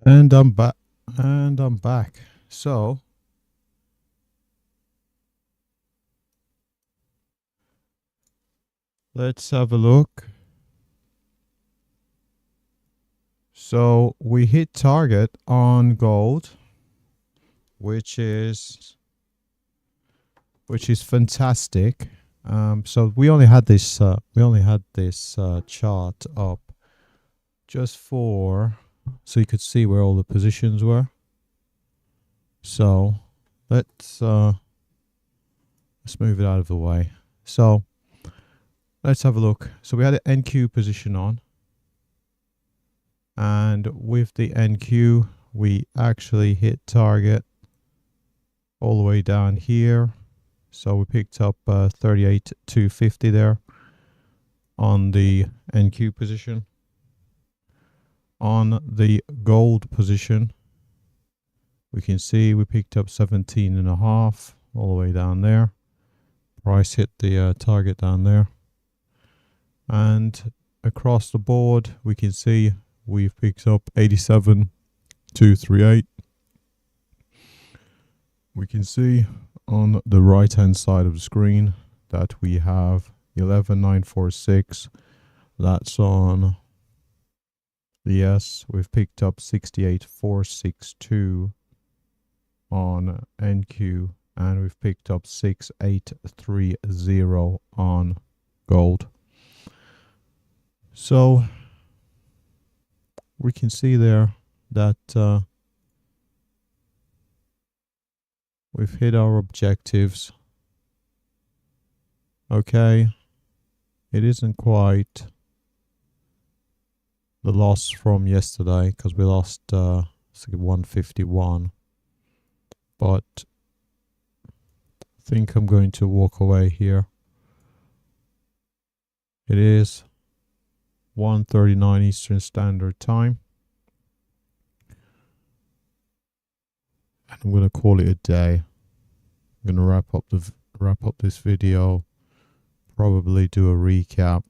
And I'm back. And I'm back. So let's have a look. So we hit target on gold, which is fantastic. So we only had this chart up just for so you could see where all the positions were. So let's move it out of the way. So let's have a look. So we had an NQ position on, and with the NQ we actually hit target all the way down here. So we picked up 38,250 there on the NQ position. On the gold position, we can see we picked up 17.5 all the way down there. Price hit the target down there. And across the board, we can see we've picked up 87,238. We can see on the right hand side of the screen that we have 11,946. That's on the S. We've picked up 68,462 on NQ, and we've picked up 6,830 on gold. So we can see there that we've hit our objectives. Okay, it isn't quite the loss from yesterday because we lost 151, but I think I'm going to walk away here. It is 1:39 Eastern Standard Time, and I'm going to call it a day. I'm going to wrap up this video, probably do a recap,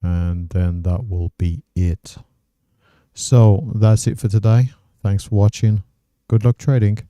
and then that will be it. So that's it for today. Thanks for watching. Good luck trading.